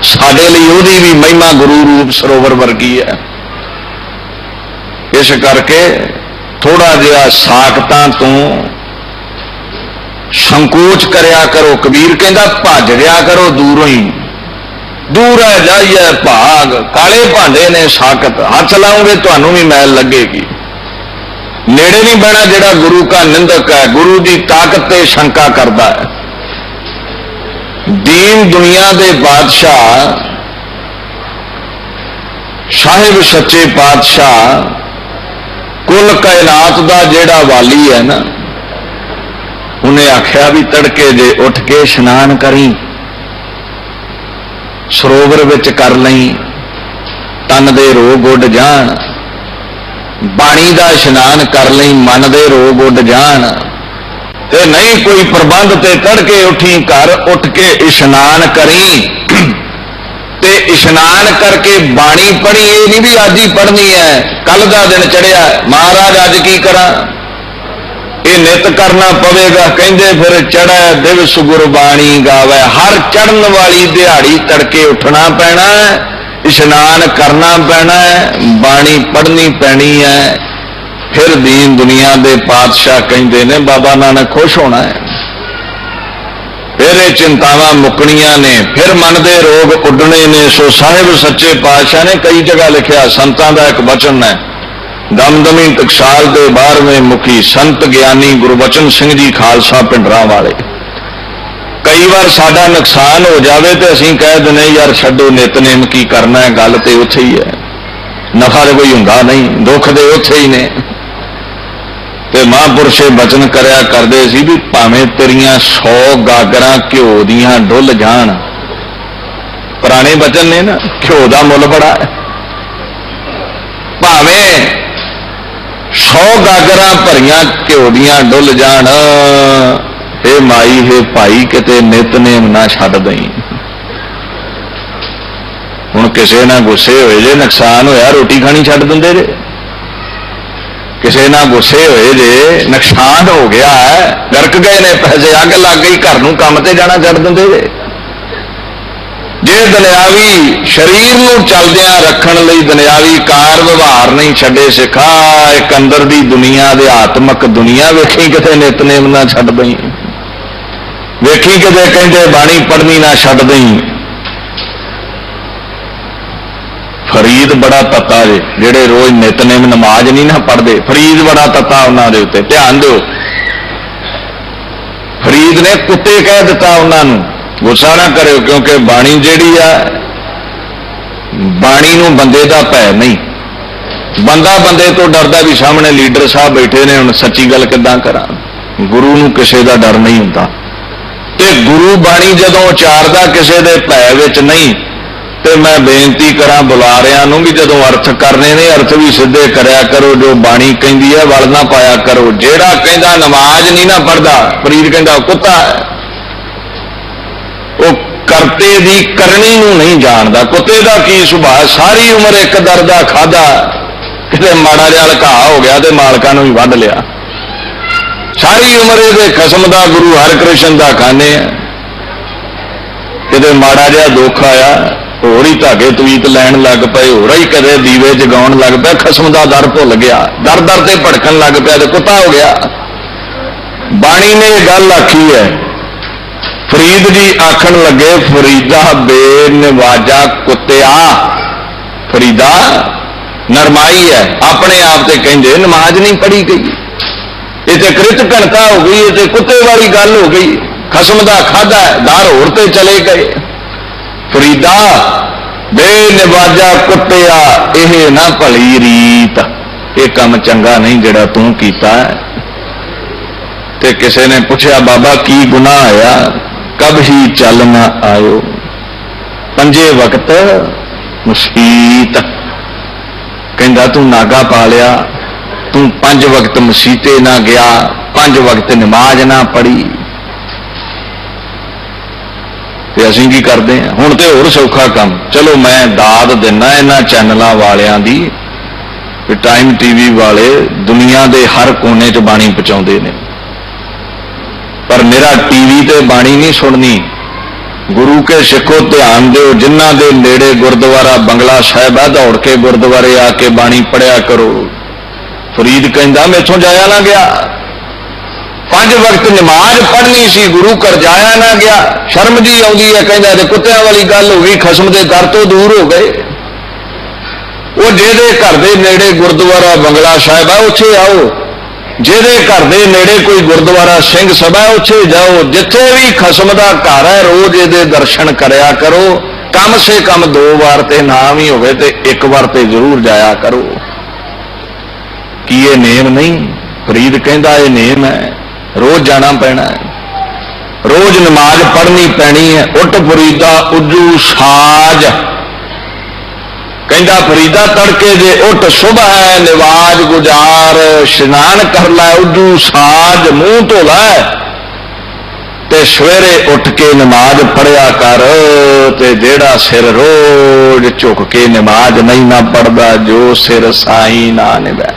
ਸਾਡੇ ਲਈ ਉਹਦੀ ਵੀ ਮਹਿਮਾ ਗੁਰੂ ਰੂਪ ਸਰੋਵਰ ਵਰਗੀ ਹੈ। ਇਸ ਕਰਕੇ ਥੋੜਾ ਜਿਹਾ ਸਾਖਤਾਂ ਤੋਂ ਸੰਕੋਚ ਕਰਿਆ ਕਰੋ। ਕਬੀਰ ਕਹਿੰਦਾ ਭੱਜ ਰਿਹਾ ਕਰੋ ਦੂਰੋਂ ਹੀ, ਦੂਰ ਹੈ ਜਾਈਏ ਭਾਗ, ਕਾਲੇ ਭਾਂਡੇ ਨੇ ਸਾਖਤ, ਹੱਥ ਲਾਉਂਗੇ ਤੁਹਾਨੂੰ ਵੀ ਮੈਲ ਲੱਗੇਗੀ। ਨੇੜੇ ਨਹੀਂ ਬਹਿਣਾ ਜਿਹੜਾ ਗੁਰੂ ਕਾ ਨਿੰਦਕ ਹੈ, ਗੁਰੂ ਦੀ ਤਾਕਤ ਤੇ ਸ਼ੰਕਾ ਕਰਦਾ ਹੈ। ਦੀਨ ਦੁਨੀਆ ਦੇ ਬਾਦਸ਼ਾਹ ਸਾਹਿਬ ਸੱਚੇ ਪਾਤਸ਼ਾਹ ਕੁੱਲ ਕਾਇਨਾਤ ਦਾ ਜਿਹੜਾ ਵਾਲੀ ਹੈ ਨਾ, ਉਹਨੇ ਆਖਿਆ ਵੀ ਤੜਕੇ ਜੇ ਉੱਠ ਕੇ ਇਸ਼ਨਾਨ ਕਰੀ, ਸਰੋਵਰ ਵਿੱਚ ਕਰ ਲਈ, ਤਨ ਦੇ ਰੋਗ ਉੱਡ ਜਾਣ। ਬਾਣੀ ਦਾ ਇਸ਼ਨਾਨ ਕਰ ਲਈ, ਮਨ ਦੇ ਰੋਗ ਉੱਡ ਜਾਣ। ਤੇ ਨਹੀਂ ਕੋਈ ਪ੍ਰਬੰਧ ਤੇ ਤੜਕੇ ਉੱਠੀ, ਘਰ ਉੱਠ ਕੇ ਇਸ਼ਨਾਨ ਕਰੀ ਤੇ ਇਸ਼ਨਾਨ ਕਰਕੇ ਬਾਣੀ ਪੜ੍ਹੀ। ਇਹ ਨਹੀਂ ਵੀ ਅੱਜ ਹੀ ਪੜ੍ਹਨੀ ਹੈ, ਕੱਲ ਦਾ ਦਿਨ ਚੜਿਆ ਮਹਾਰਾਜ ਅੱਜ ਕੀ ਕਰਾਂ, ਇਹ ਨਿਤ ਕਰਨਾ ਪਵੇਗਾ। ਕਹਿੰਦੇ ਫਿਰ ਚੜ੍ਹੈ ਦਿਵਸ ਗੁਰਬਾਣੀ ਗਾਵੇ, ਹਰ ਚੜ੍ਹਨ ਵਾਲੀ ਦਿਹਾੜੀ ਤੜਕੇ ਉੱਠਣਾ ਪੈਣਾ, ਇਸ਼ਨਾਨ ਕਰਨਾ ਪੈਣਾ, ਬਾਣੀ ਪੜ੍ਹਨੀ ਪੈਣੀ ਹੈ। ਫਿਰ ਦੀਨ ਦੁਨੀਆ ਦੇ ਪਾਤਸ਼ਾਹ ਕਹਿੰਦੇ ਨੇ ਬਾਬਾ ਨਾਨਕ ਖੁਸ਼ ਹੋਣਾ ਹੈ, ਫਿਰ ਇਹ ਚਿੰਤਾਵਾਂ ਮੁੱਕਣੀਆਂ ਨੇ, ਫਿਰ ਮਨ ਦੇ ਰੋਗ ਉੱਡਣੇ ਨੇ। ਸੋ ਸਾਹਿਬ ਸੱਚੇ ਪਾਤਸ਼ਾਹ ਨੇ ਕਈ ਜਗ੍ਹਾ ਲਿਖਿਆ, ਸੰਤਾਂ ਦਾ ਇੱਕ ਵਚਨ ਹੈ, ਦਮਦਮੀ ਟਕਸਾਲ ਦੇ 12ਵੇਂ ਮੁਖੀ ਸੰਤ ਗਿਆਨੀ ਗੁਰਬਚਨ ਸਿੰਘ ਜੀ ਖਾਲਸਾ ਪਿੰਡਰਾਂ ਵਾਲੇ। ਕਈ ਵਾਰ ਸਾਡਾ ਨੁਕਸਾਨ ਹੋ ਜਾਵੇ ਤੇ ਅਸੀਂ ਕਹਿ ਦਿੰਦੇ ਯਾਰ ਛੱਡੋ ਨਿਤਨੇਮ ਕੀ ਕਰਨਾ ਹੈ, ਗੱਲ ਤੇ ਉੱਥੇ ਹੀ ਹੈ, ਨਫਾ ਤਾਂ ਕੋਈ ਹੁੰਦਾ ਨਹੀਂ, ਦੁੱਖ ਦੇ ਉੱਥੇ ਹੀ ਨੇ। ਤੇ ਮਹਾਂਪੁਰਸ਼ੇ ਬਚਨ ਕਰਿਆ ਕਰਦੇ ਸੀ ਵੀ ਭਾਵੇਂ ਤੇਰੀਆਂ 100 ਗਾਗਰਾਂ ਘਿਓ ਦੀਆਂ ਡੁੱਲ ਜਾਣ। ਪੁਰਾਣੇ ਬਚਨ ਨੇ ਨਾ, ਘਿਓ ਦਾ ਮੁੱਲ ਬੜਾ ਹੈ। ਭਾਵੇਂ 100 ਗਾਗਰਾਂ ਭਰੀਆਂ ਘਿਓ ਦੀਆਂ ਡੁੱਲ ਜਾਣ, ਇਹ ਮਾਈ ਹੈ ਭਾਈ ਕਿਤੇ ਨਿਤਨੇਮ ਨਾ ਛੱਡ ਦਈ। ਹੁਣ ਕਿਸੇ ਨਾਲ ਗੁੱਸੇ ਹੋਏ ਜੇ, ਨੁਕਸਾਨ ਹੋਇਆ, ਰੋਟੀ ਖਾਣੀ ਛੱਡ ਦਿੰਦੇ ਜੇ। ਕਿਸੇ ਨਾਲ ਗੁੱਸੇ ਹੋਏ ਜੇ, ਨੁਕਸਾਨ ਹੋ ਗਿਆ ਹੈ, ਗਰਕ ਗਏ ਨੇ ਪੈਸੇ, ਅੱਗ ਲੱਗ ਗਈ, ਘਰ ਨੂੰ ਕੰਮ ਤੇ ਜਾਣਾ ਛੱਡ ਦਿੰਦੇ ਜੇ। ਦੁਨਿਆਵੀ ਸਰੀਰ ਨੂੰ ਚੱਲਦਿਆਂ ਰੱਖਣ ਲਈ ਦੁਨਿਆਵੀ ਕਾਰ ਵਿਵਹਾਰ ਨਹੀਂ ਛੱਡੇ ਸਿੱਖਾ, ਇੱਕ ਅੰਦਰ ਦੀ ਦੁਨੀਆ, ਅਧਿਆਤਮਕ ਦੁਨੀਆ ਵੇਖੀ ਕਿਤੇ ਨਿਤਨੇਮ ਨਾ ਛੱਡ ਦਈ, ਵੇਖੀ ਕਿਤੇ ਕਹਿੰਦੇ ਬਾਣੀ ਪੜ੍ਹਨੀ ਨਾ ਛੱਡ ਦਈ। ਫਰੀਦ ਬੜਾ ਤੱਤਾ ਜੇ, ਜਿਹੜੇ ਰੋਜ਼ ਨਿਤਨੇਮ ਨਮਾਜ਼ ਨਹੀਂ ਨਾ ਪੜ੍ਹਦੇ, ਫਰੀਦ ਬੜਾ ਤੱਤਾ ਉਹਨਾਂ ਦੇ ਉੱਤੇ, ਧਿਆਨ ਦਿਓ। ਫਰੀਦ ਨੇ ਕੁੱਤੇ ਕਹਿ ਦਿੱਤਾ ਉਹਨਾਂ ਨੂੰ, ਗੁੱਸਾ ਨਾ ਕਰਿਓ, ਕਿਉਂਕਿ ਬਾਣੀ ਜਿਹੜੀ ਆ, ਬਾਣੀ ਨੂੰ ਬੰਦੇ ਦਾ ਭੈ ਨਹੀਂ। ਬੰਦਾ ਬੰਦੇ ਤੋਂ ਡਰਦਾ ਵੀ ਸਾਹਮਣੇ ਲੀਡਰ ਸਾਹਿਬ ਬੈਠੇ ਨੇ, ਹੁਣ ਸੱਚੀ ਗੱਲ ਕਿੱਦਾਂ ਕਰਾਂ। ਗੁਰੂ ਨੂੰ ਕਿਸੇ ਦਾ ਡਰ ਨਹੀਂ ਹੁੰਦਾ, ਤੇ ਗੁਰੂ ਬਾਣੀ ਜਦੋਂ ਉਚਾਰਦਾ ਕਿਸੇ ਦੇ ਭੈ ਵਿੱਚ ਨਹੀਂ। ਤੇ ਮੈਂ ਬੇਨਤੀ ਕਰਾਂ ਬੁਲਾਰਿਆਂ ਨੂੰ ਵੀ ਜਦੋਂ ਅਰਥ ਕਰਨੇ ਨੇ, ਅਰਥ ਵੀ ਸਿੱਧੇ ਕਰਿਆ ਕਰੋ, ਜੋ ਬਾਣੀ ਕਹਿੰਦੀ ਹੈ ਵਲ ਨਾ ਪਾਇਆ ਕਰੋ। ਜਿਹੜਾ ਕਹਿੰਦਾ ਨਮਾਜ਼ ਨਹੀਂ ਨਾ ਪੜ੍ਹਦਾ, ਫਰੀਦ ਕਹਿੰਦਾ ਕੁੱਤਾ ਹੈ, ਉਹ ਕਰਤੇ ਦੀ ਕਰਨੀ ਨੂੰ ਨਹੀਂ ਜਾਣਦਾ। ਕੁੱਤੇ ਦਾ ਕੀ ਸੁਭਾਅ, ਸਾਰੀ ਉਮਰ ਇੱਕ ਦਰ ਦਾ ਖਾਧਾ, ਕਿਤੇ ਮਾੜਾ ਜਿਹਾ ਲਕਾ ਹੋ ਗਿਆ ਤੇ ਮਾਲਕਾਂ ਨੂੰ ਵੀ ਵੱਢ ਲਿਆ। ਸਾਰੀ ਉਮਰ ਇਹਦੇ ਖਸਮ ਦਾ ਗੁਰੂ ਹਰਿਕ੍ਰਿਸ਼ਨ ਦਾ ਖਾਨੇ ਆ, ਕਿਤੇ ਮਾੜਾ ਜਿਹਾ ਦੁੱਖ ਆਇਆ ਹੋਰ ਹੀ ਧਾਗੇ ਤਵੀਤ ਲੈਣ ਲੱਗ ਪਏ, ਹੋਰ ਹੀ ਕਦੇ ਦੀਵੇ ਜਗਾਉਣ ਲੱਗ ਪਿਆ, ਖਸਮ ਦਾ ਦਰ ਭੁੱਲ ਗਿਆ, ਦਰ ਦਰ ਤੇ ਭੜਕਣ ਲੱਗ ਪਿਆ ਤੇ ਕੁੱਤਾ ਹੋ ਗਿਆ। ਬਾਣੀ ਨੇ ਇਹ ਗੱਲ ਆਖੀ ਹੈ। ਫਰੀਦ ਜੀ ਆਖਣ ਲੱਗੇ, ਫਰੀਦਾ ਬੇਨਵਾਜਾ ਕੁੱਤਿਆ। ਫਰੀਦਾ ਨਰਮਾਈ ਹੈ, ਆਪਣੇ ਆਪ ਤੇ ਕਹਿੰਦੇ ਨਮਾਜ਼ ਨਹੀਂ ਪੜ੍ਹੀ ਗਈ, ਇਹ ਤੇ ਕ੍ਰਿਤ ਘਣਤਾ ਹੋ ਗਈ, ਇਹ ਤੇ ਕੁੱਤੇ ਵਾਲੀ ਗੱਲ ਹੋ ਗਈ, ਖਸਮ ਦਾ ਖਾਧਾ, ਦਰ ਹੋਰ ਤੇ ਚਲੇ ਗਏ। ਫਰੀਦਾ ਬੇਨਵਾਜਾ ਕੁੱਤਿਆ, ਇਹ ਨਾ ਭਲੀ ਰੀਤ, ਇਹ ਕੰਮ ਚੰਗਾ ਨਹੀਂ ਜਿਹੜਾ ਤੂੰ ਕੀਤਾ। ਤੇ ਕਿਸੇ ਨੇ ਪੁੱਛਿਆ ਬਾਬਾ ਕੀ ਗੁਨਾਹ ਆਇਆ, ਕਬ ਹੀ ਚੱਲ ਨਾ ਆਇਓ, ਪੰਜੇ ਵਕਤ ਮਸੀਤ। ਕਹਿੰਦਾ ਤੂੰ ਨਾਗਾ ਪਾ ਲਿਆ, ਤੂੰ 5 ਵਕਤ ਮਸੀਤੇ ਨਾ ਗਿਆ, 5 ਵਕਤ ਨਮਾਜ਼ ਨਾ ਪੜ੍ਹੀ। ਤੇ ਅਸੀਂ ਕੀ ਕਰਦੇ ਹਾਂ ਹੁਣ, ਤੇ ਹੋਰ ਸੌਖਾ ਕੰਮ। ਚਲੋ ਮੈਂ ਦਾਦ ਦਿੰਦਾ ਇਹਨਾਂ ਚੈਨਲਾਂ ਵਾਲਿਆਂ ਦੀ, ਟਾਈਮ ਟੀਵੀ ਵਾਲੇ ਦੁਨੀਆ ਦੇ ਹਰ ਕੋਨੇ 'ਚ ਬਾਣੀ ਪਹੁੰਚਾਉਂਦੇ ਨੇ, ਪਰ ਮੇਰਾ ਟੀਵੀ ਤੇ ਬਾਣੀ ਨਹੀਂ ਸੁਣਨੀ, गुरु के सिखो ध्यान दिओ, जिन्हां दे नेड़े गुरुद्वारा बंगला साहिब है दौड़ के गुरुद्वारे आके बाणी पढ़िया करो। फरीद कहंदा मैथों जाया ना गया, 5 वक्त नमाज पढ़नी सी, गुरु घर जाया ना गया। शर्म जी आउंदी है, कहंदा ते कुत्तियां वाली गल हो गई, खसम दे घर तो दूर हो गए। वो जेदे घर दे नेड़े गुरुद्वारा बंगला साहिब है उत्थे आओ, जेदे घर दे नेड़े कोई गुरुद्वारा सिंह सभा है उत्थे जाओ। जिथे भी खसम दा घर है रोज इहदे दर्शन करया करो, कम से कम 2 बार ते नाम ही होवे ते 1 बार ते जरूर जाया करो। कि ये नेम नहीं? फरीद कहंदा ये नेम है, रोज जाना पैना है, रोज नमाज पढ़नी पैनी है। उठ फरीदा उजू साज, कहंदा फरीदा तड़के जे उठ सुबह है निवाज गुजार, स्नान कर लै उजू साज, मुंह धो लै ते सवेरे उठ के नमाज पढ़िया कर। ते जेड़ा सिर रोज झुक के नमाज नहीं ना पढ़दा, जो सिर साई ना निभै।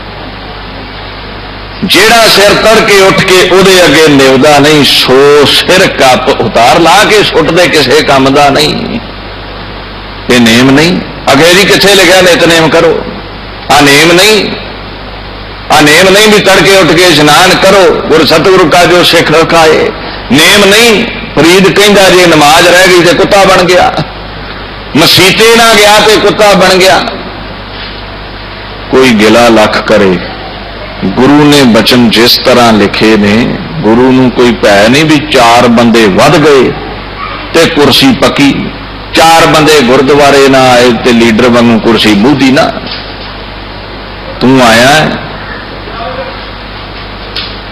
जेड़ा सिर तड़के उठ के उहदे अगे निभदा नहीं, सो सिर कप उतार ला के सुट दे, किसे काम दा नहीं। ये नेम नहीं। अगेरी किथे लिखा नितनेम करो? आ नेम नहीं, आ नेम नहीं भी तड़के उठ के स्नान करो, गुरु सतगुरु का जो सिख रखाए। नेम नहीं। फरीद कहंदा जे नमाज रह गई तो कुत्ता बन गया, मसीते ना गया तो कुत्ता बन गया। कोई गिला लख करे, गुरु ने बचन जिस तरह लिखे ने, गुरु नूं कोई भै नहीं भी 4 बंदे वध गए ते कुर्सी पकी, 4 बंदे गुरुद्वारे ना आए ते लीडर वांगू कुर्सी बूधी ना। तू आया है,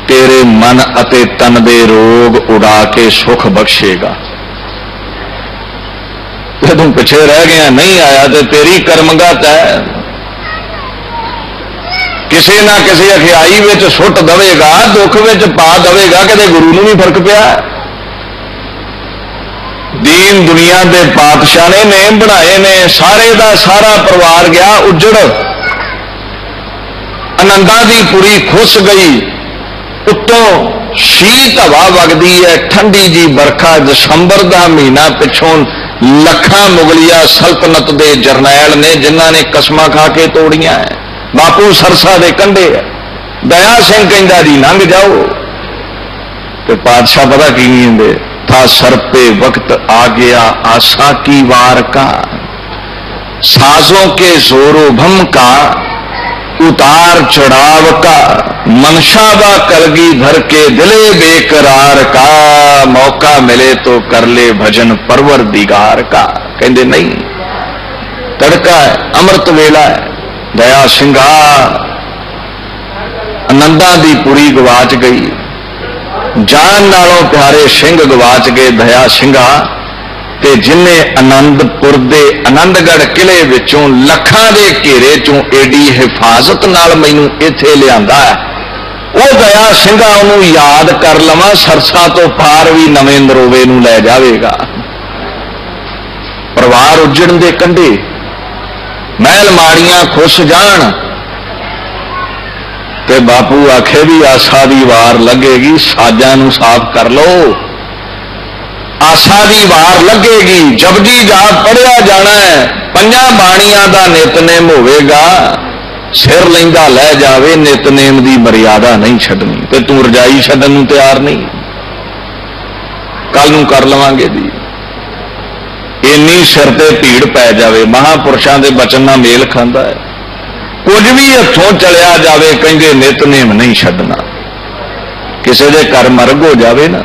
तेरे मन अते तन दे रोग उड़ा के सुख बख्शेगा। तू पिछे रह गया, नहीं आया तो तेरी कर्मगत है, किसी ना किसी अखियाई में सुट दवेगा, दुख में पा दवेगा। कदे गुरु नूं नहीं फर्क पिया? दीन दुनिया के पातशाह ने नेम बनाए ने, सारे का सारा परिवार गया उजड़, आनंदा दी पुरी खुस गई, उत्तों शीत हवा वगदी है, ठंडी जी बरखा, दसंबर का महीना, पिछों लखां मुगलिया सल्तनत के जरनैल ने जिन्हां ने कसमां खा के तोड़ियां है। बापू सरसा दे कंढे है, दया सिंह कहंदा जी लंघ जाओ, तो पातशाह पता की कहंदे, था सर पे वक्त आ गया आशा की वार का, साजों के जोरो भम का, उतार चढ़ाव का, मनशाबा कलगी धर के दिले बेकरार का, मौका मिले तो कर ले भजन परवरदिगार का। कहंदे नहीं, तड़का है, अमृत वेला है, दया सिंघा आनंदा दी पुरी गवाच गई, जान नालों प्यारे सिंह गवाच गए दया सिंघा। ते जिन्ने आनंदपुर दे आनंदगढ़ किले विचों लखां दे घेरे चों एडी हिफाजत नाल मैनू इत्थे लिआंदा है, वो दया सिंघा उहनूं याद कर लवां, सरसा तो पार भी नवें नरोवे नूं लै जावेगा। परिवार उजड़न दे कंढे, महल माड़ियां खुस जान, ते बापू आखे भी आसा दी वार लगेगी, साजां नूं साफ कर लो, आसा दी वार लगेगी। जपजी जाप पढ़िया जाना है, 5 बाणियां दा नितनेम होवेगा, सिर लैंदा लै जावे, नितनेम दी मर्यादा नहीं छड्डनी। ते तू रजाई छड्डण नूं तैयार नहीं, कल नूं कर लवांगे जी। इन्नी सिर ते भीड़ पै जावे, महापुरुषां दे बचन नाल मेल खांदा है, कुछ भी हथों चलिया जावे, कहंदे नितनेम नहीं छड्डना। किसी दे घर मरग हो जावे ना,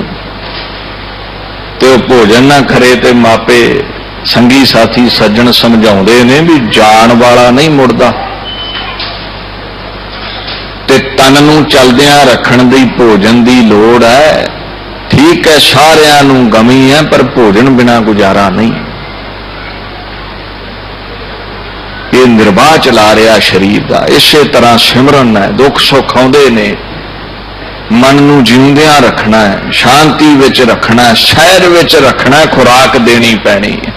तो भोजन ना खरे, ते मापे संगी साथी सज्जन समझाउंदे ने भी जान वाला नहीं मुड़दा, ते तन नूं चलदियां रखण दी भोजन दी लोड़ है। ठीक है, सारियां नूं गमी है, पर भोजन बिना गुजारा नहीं। ये निर्वाह चला रहा शरीर का। इसे तरह सिमरन है, दुख सुख आउंदे ने, मन नूं जीउंदियां रखना है, शांति विच रखना है, सैर विच रखना है, खुराक देनी पैनी है।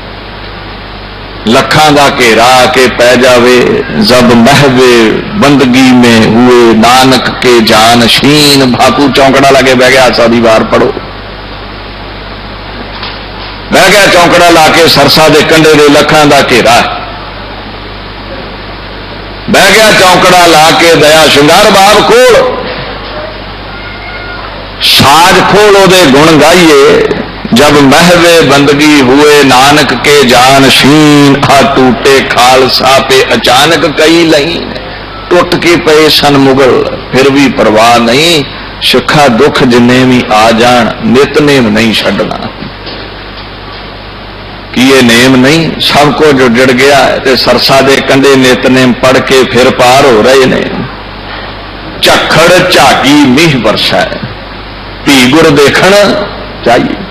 लखां दा घेरा आके पै जावे, जब महवे बंदगी में हुए नानक के जानशीन। बापू चौंकड़ा लगे बह गया, आसा दी वार पढ़ो, ਬਹਿ ਗਿਆ ਚੌਂਕੜਾ ਲਾ ਕੇ ਸਰਸਾ ਦੇ ਕੰਢੇ ਦੇ ਲੱਖਾਂ ਦਾ ਘੇਰਾ, ਬਹਿ ਗਿਆ ਚੌਂਕੜਾ ਲਾ ਕੇ ਦਇਆ ਸ਼ਿੰਗਾਰ ਬਾਬ ਕੋਲ, ਸਾਜ ਖੋਲ ਉਹਦੇ ਗੁਣ ਗਾਈਏ। जब महवे बंदगी हुए नानक के जानशीन, आ टूटे खालसा पे अचानक कई लही। टुट के पे सन मुगल फिर भी परवाह नहीं, शिखा दुख जिन्ने भी आ जान नितनेम नहीं छड्डना। कि ये नेम नहीं सब को जो जुड़ गया है ते सरसा दे कंढे नितनेम पढ़ के फिर पार हो रहे ने। झक्खड़ झाकी मीह वर्षा है, धी गुर देखण चाहिए।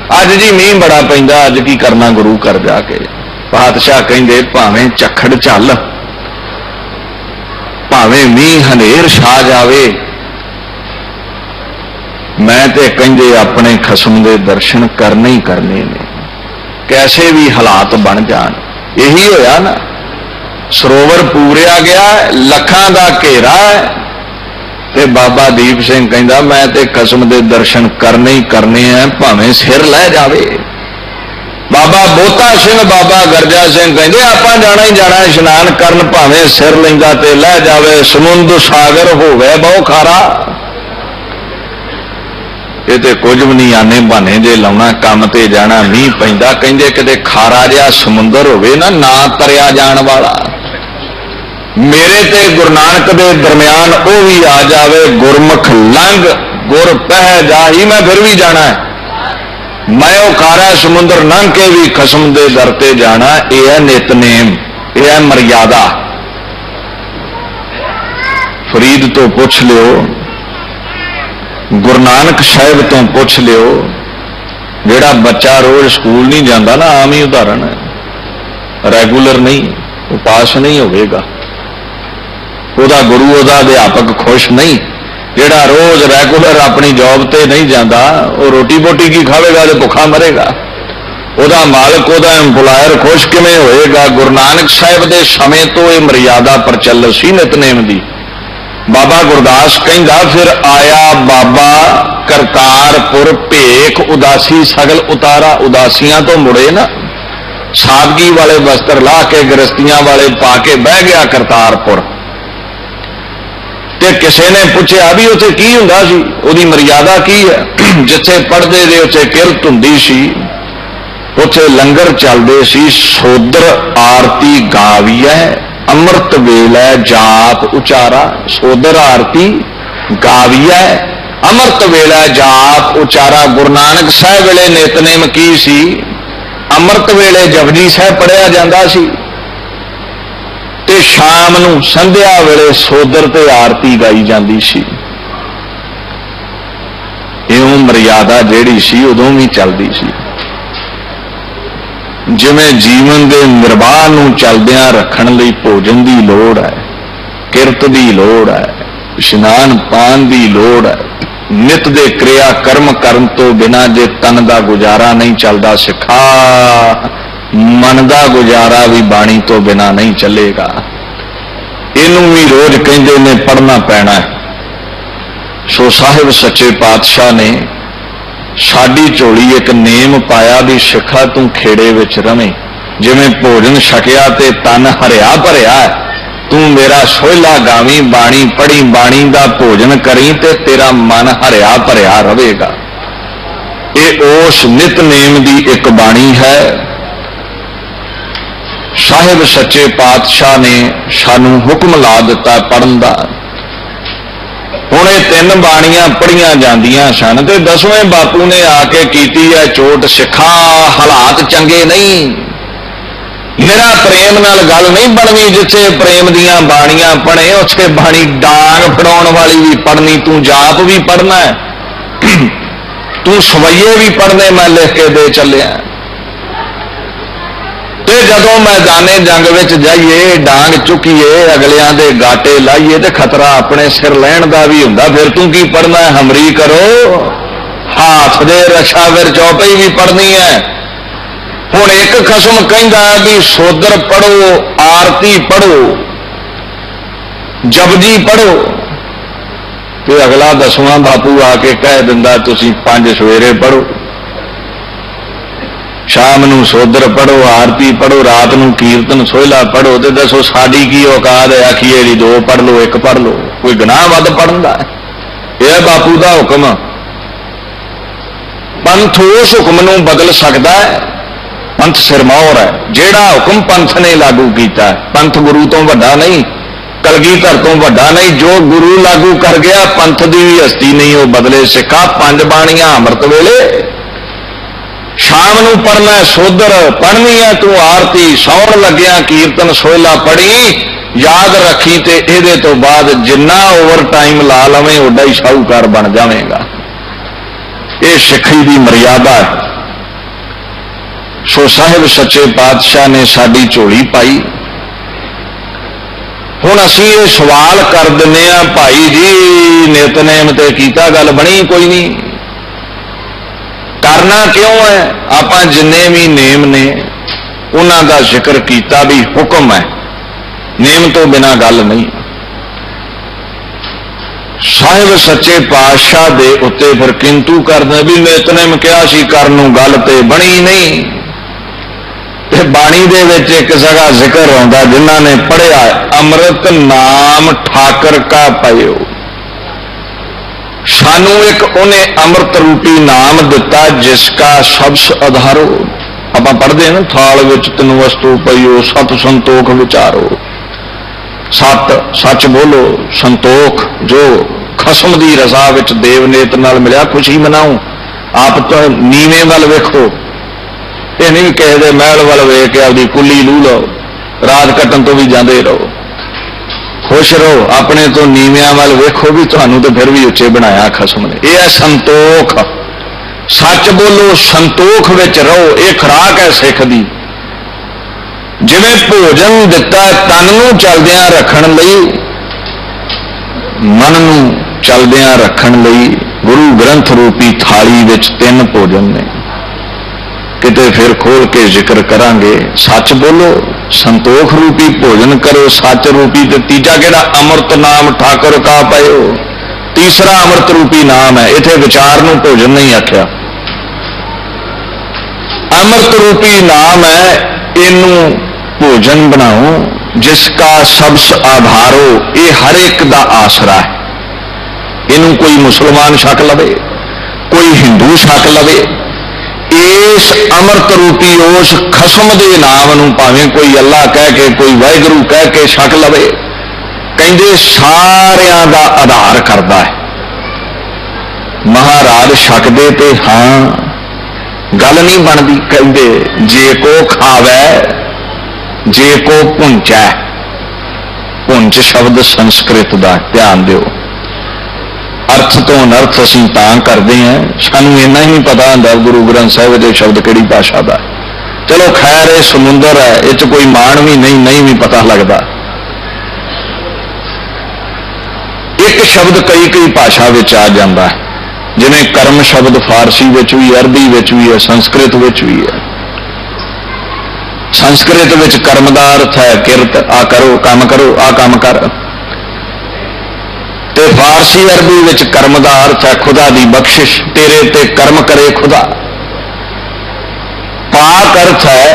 अज जी मीह बड़ा पैंदा, अज की करना गुरु घर जाके। पातशाह कहंदे भावें झक्खड़ झल, भावें मीह हनेर छा जावे, मैं ते कहंदे अपने खसम दे दर्शन करने ही करने ने, कैसे भी हालात बन जान। यही होया ना, सरोवर पूरिया गया, लखां दा घेरा है, ते बाबा दीप सिंह कहंदा मैं ते कसम दे दर्शन करने ही करने हैं, भावें सिर लै जावे। बाबा बोता सिंह बाबा गरजा सिंह कहंदे आपां जाना ही जाना इशनान करन, भावें सिर लैंदा ते लै जावे, समुंद सागर होवे बहु खारा। ये ते कुछ भी नहीं आने बहाने जे लाउणा, काम ते जाना मीह पैंदा, कहंदे किते खारा जिहा समुंदर होवे ना तरिया जाण वाला, मेरे ते गुरु नानक दे दरम्यान वो भी आ जावे। गुरमुख लंघ गुर पह जाही, मैं फिर भी जाना है, मैं वो खारा समुंदर लंघ के भी खसम दे दर ते जाना। यह है नितनेम, यह है मर्यादा। फरीद तो पुछ लियो, गुरु नानक साहिब तो पुछ लियो, जेड़ा बच्चा रोज स्कूल नहीं जाता ना, आम ही उदाहरण है, रेगूलर नहीं, वो पास नहीं होगा। ਉਹਦਾ गुरु ਉਹਦਾ अध्यापक खुश नहीं, ਜਿਹੜਾ रोज रेगूलर अपनी जॉब ते नहीं जाता, वो रोटी बोटी की खावेगा तो भुखा मरेगा। ਉਹਦਾ मालिक ਉਹਦਾ एम्पलॉयर खुश किवें होएगा। गुरु नानक साहिब दे समय तो ये मर्यादा प्रचल सी नितनेम दी। बाबा गुरदास कहंदा फिर आया बाबा करतारपुर, भेख उदासी सगल उतारा। उदासियां तो मुड़े ना, सादगी वाले वस्त्र ला के गृहस्तियां वाले पा के बह गया करतारपुर। ते किसी ने पूछा भी उत्थे की हुंदा सी, उहदी मर्यादा की है। जिथे पढ़दे दे उत्थे किरत हुंदी सी, उत्थे लंगर चलदे सी। सोदर आरती गावीऐ, अमृत वेलै जाप उचारा। सोदर आरती गावीऐ, अमृत वेलै जाप उचारा। गुरु नानक साहिब वेले नितनेम की सी, अमृत वेले जपजी साहिब पढ़िया जांदा सी, ते शाम नूं संध्या वेले सोदर ते आरती गाई जाती सी। इउं मर्यादा जिहड़ी सी उदों भी चलदी सी। जिवें जीवन के निर्वाह नूं चलदियां रखण लई भोजन की लोड़ है, किरत की लोड़ है, इशनान पान की लोड़ है। नित दे क्रिया कर्म करन तो बिना जे तन का गुजारा नहीं चलता, सिखा मन का गुजारा भी बाणी तो बिना नहीं चलेगा। इनू भी रोज कहते ने पढ़ना पैना है। सो साहिब सच्चे पातशाह ने साडी झोली एक नेम पाया भी सिखा तू खेड़े विच रवें। जिवें भोजन छकिया ते तन हरिया भरिया है, तू मेरा सोहला गावी, बाणी पढ़ी, बाणी का भोजन करी ते तेरा मन हरिया भरिया रहेगा। ये उस नितनेम की एक बाणी है। साहिब सच्चे पातशाह ने सानू हुक्म ला दिता पढ़न का। हुण ये 3 बाणियां पढ़ियां जांदियां सन ते 10वें बापू ने आके कीती है चोट, सिखा हालात चंगे नहीं। मेरा प्रेम नाल गल नहीं बननी। जिथे प्रेम दियां बाणियां पढ़े उत्थे बाणी डांग फड़ाउण वाली भी पढ़नी, तू जाप भी पढ़ना है, तू सवैये भी पढ़ने मैं लिख के दे चलिया। ते जदों मैदाने जंग विच जाइए, डांग चुकीए, अगलियां दे गाटे लाइए ते खतरा अपने सिर लैण दा भी हुंदा। फिर तू की पढ़ना है? हमरी करो हाथ दे रक्षा फिर चौपाई भी पढ़नी है। हुण एक खसम कहंदा भी सोदर पढ़ो, आरती पढ़ो, जपजी पढ़ो, ते अगला 10वां बापू आके कह दिंदा तुसीं 5 सवेरे पढ़ो। शाम नूं सोदर पढ़ो, आरती पढ़ो, रात नूं कीर्तन सोहला पढ़ो। तो दसो साडी की औकात है आखिए जी 2 पढ़ लो 1 पढ़ लो, कोई गुनाह वध पढ़न दा? यह बापू का हुक्म। पंथ उस हुक्म नूं बदल सकता है, पंथ सिरमौर है। जिहड़ा हुक्म पंथ ने लागू किया, पंथ गुरु तो वड्डा नहीं, कलगीधर तो वड्डा नहीं। जो गुरु लागू कर गया, पंथ की भी हस्ती नहीं वो बदले। सिखा 5 बाणियां अमृत वेले, शाम नूं पढ़ना सोदर, पढ़नी है तू आरती, सौण लग्या कीर्तन सोहला पढ़ी। याद रखी ते इहदे तो बाद जिन्ना ओवर टाइम ला लवें उड्डा ही शाहूकार बन जावेगा। ये सिखी की मर्यादा है। सो साहिब सच्चे पातशाह ने साडी झोली पाई। हुण असीं ये सवाल कर दिंदे आ, भाई जी नितनेम ते कीता, गल बनी कोई नहीं, करना क्यों है? आपां जिन्ने भी नेम ने उन्हां दा जिक्र कीता भी हुक्म है, नेम तो बिना गल नहीं। साहिब सच्चे पातशाह दे उत्ते फिर किंतु करदे भी नितनेम किहा सी करन नूं, गल ते बनी नहीं। ते बाणी दे विच एक जगह जिक्र आउंदा, जिन्हां ने पढ़िया अमृत नाम ठाकर का पायो। सानू एक उन्हें अमृत रूपी नाम दिता जिसका सबस आधारो। आप पढ़ते हैं ना, थाल विच तिन वस्तु पईओ, सत संतोख विचारो। सत सच बोलो, संतोख जो खसम की रजा विच देवनेत नाल मिलिया, खुशी मनाओ। आप तो नीवे वाल वेखो, ये नहीं किसी दे महल वाल वेख के आपकी कुली लू लो, रात कटन तो भी जाते रहो, खुश रहो। अपने तो नीवियां वाल वेखो भी, तुहानू तो फिर भी उच्चे बनाया खसम ने। यह है संतोख। सच बोलो, संतोख विच रहो, ये खुराक है सिख दी। जिवें भोजन दिता तन नूं चलदियां रखण लई, मन नूं चलदियां रखण लई, गुरु ग्रंथ रूपी थाली विच 3 भोजन ने। किते फिर खोल के जिक्र करांगे। सच बोलो, संतोख रूपी भोजन करो, सच रूपी। ते तीजा केड़ा? अमृत नाम ठाकुर का पायो। तीसरा अमृत रूपी नाम है। इथे विचार नूं भोजन नहीं आख्या, अमृत रूपी नाम है। इनू भोजन बनाओ जिसका सबस आधारो। ये हर एक दा आसरा है। इनू कोई मुसलमान छक लवे, कोई हिंदू छक लवे। इस अमृत रूपी उस खसम के नाम नूं भावें कोई अल्लाह कह के, कोई वाहिगुरू कह के छक लवे। कहंदे सारियां दा आधार करदा है। महाराज छकदे ते हां, गल नहीं बनदी। कहंदे जे को खावै जे को पुंचै। पुंच शब्द संस्कृत का, ध्यान दिओ। अर्थ तो अनर्थ असीं तां करते हैं, सानू इन्ना ही नहीं पता होंदा गुरु ग्रंथ साहिब के शब्द किहड़ी भाषा का। चलो खैर ये समुंदर है, इस कोई मान भी नहीं भी पता लगता। एक शब्द कई कई भाषा में आ जाता है, जिवें कर्म शब्द फारसी विच भी, अरबी विच भी है, संस्कृत विच भी है। संस्कृत विच कर्म का अर्थ है किरत, आ करो, काम करो, आ काम कर। ते फारसी अरबी विच कर्म का अर्थ है खुदा की बख्शिश, तेरे ते कर्म करे खुदा। पाक अर्थ है,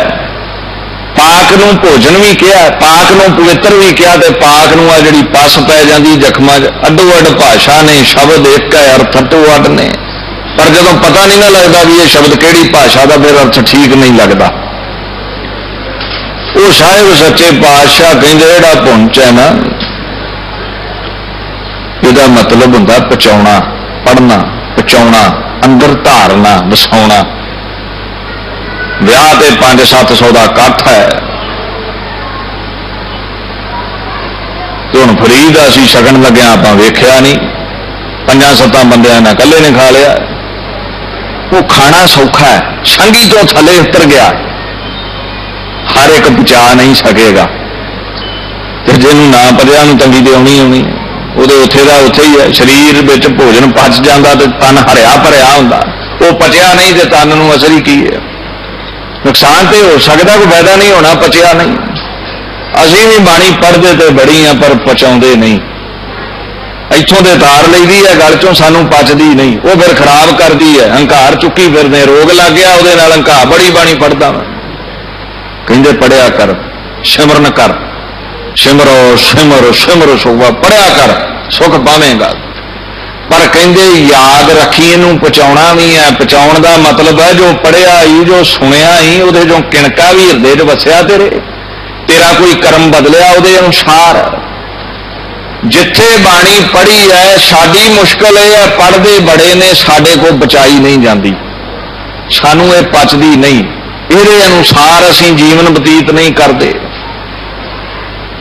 पाक नूं भोजन भी किया, पाक नूं पवित्र भी किया, ते पाक नूं आ जिहड़ी पस पै जांदी जख्मां च। अड्डो अड्ड भाषा ने, शब्द एक है, अर्थ अड्डो अड्ड ने। पर जदों पता नहीं ना लगता भी ये शब्द किहड़ी भाषा का, फिर अर्थ ठीक नहीं लगता। वो साहिब सच्चे पातशाह कहंदे जिहड़ा पुंच है ना, इसका मतलब होंदा पचाउणा, पढ़ना, पचाउणा, अंदर धारना, वसाउणा। विआह ते 500-700 का इकट्ठ है। तो हुण फरीद असीं छकण लगे आपां वेख्या नहीं, 5-7 बंदियां ने कल्ले ने खा लिया। वो खाना सौखा है, संगी तो थले उतर गया, हर एक पचा नहीं सकेगा। ते जिन्होंने ना पचिया उन्होंने तंगी तो आउणी आउणी है। उहदे उत्थे दा उत्थे ही है। शरीर विच भोजन पच जाता तो तन हरिया भरिया हुंदा, वो पचिया नहीं तो तन नूं असर ही की है। नुकसान तो हो सकता, कोई फायदा नहीं होना, पचिया नहीं। असीं भी बाणी पढ़ते तो बड़ी हैं पर पचाउंदे नहीं। ਇੱਥੋਂ ਦੇ ਤਾਰ ਲਈਦੀ ਹੈ ਗਲ ਚੋਂ, ਸਾਨੂੰ ਪਚਦੀ ਨਹੀਂ, ਉਹ ਫਿਰ ਖਰਾਬ ਕਰਦੀ ਹੈ। ਹੰਕਾਰ ਚੁੱਕੀ ਫਿਰਦੇ, ਰੋਗ ਲੱਗ ਗਿਆ ਉਹਦੇ ਨਾਲ। ਹੰਕਾਰ ਬੜੀ ਬਾਣੀ ਪੜਦਾ ਵਾ, ਕਹਿੰਦੇ ਪੜਿਆ ਕਰ, ਸਿਮਰਨ ਕਰ, ਸਿਮਰੋ ਸਿਮਰ ਸਿਮਰ ਸੋਵਾ, ਪੜਿਆ ਕਰ ਸੁਖ ਪਾਵੇਂਗਾ। ਪਰ ਕਹਿੰਦੇ ਯਾਦ ਰੱਖੀ, ਇਹਨੂੰ ਪਹੁੰਚਾਉਣਾ ਵੀ ਹੈ। ਪਹੁੰਚਾਉਣ ਦਾ ਮਤਲਬ ਹੈ ਜੋ ਪੜਿਆ ਹੀ, ਜੋ ਸੁਣਿਆ ਹੀ, ਉਹਦੇ ਚੋਂ ਕਿਣਕਾ ਵੀ ਹਿਰਦੇ 'ਚ ਵਸਿਆ ਤੇਰਾ ਕੋਈ ਕਰਮ ਬਦਲਿਆ ਉਹਦੇ ਅਨੁਸਾਰ। ਜਿੱਥੇ ਬਾਣੀ ਪੜ੍ਹੀ ਹੈ, ਸਾਡੀ ਮੁਸ਼ਕਲ ਇਹ ਹੈ ਪੜ੍ਹਦੇ ਬੜੇ ਨੇ, ਸਾਡੇ ਕੋਲ ਬਚਾਈ ਨਹੀਂ ਜਾਂਦੀ, ਸਾਨੂੰ ਇਹ ਪਚਦੀ ਨਹੀਂ, ਇਹਦੇ ਅਨੁਸਾਰ ਅਸੀਂ ਜੀਵਨ ਬਤੀਤ ਨਹੀਂ ਕਰਦੇ।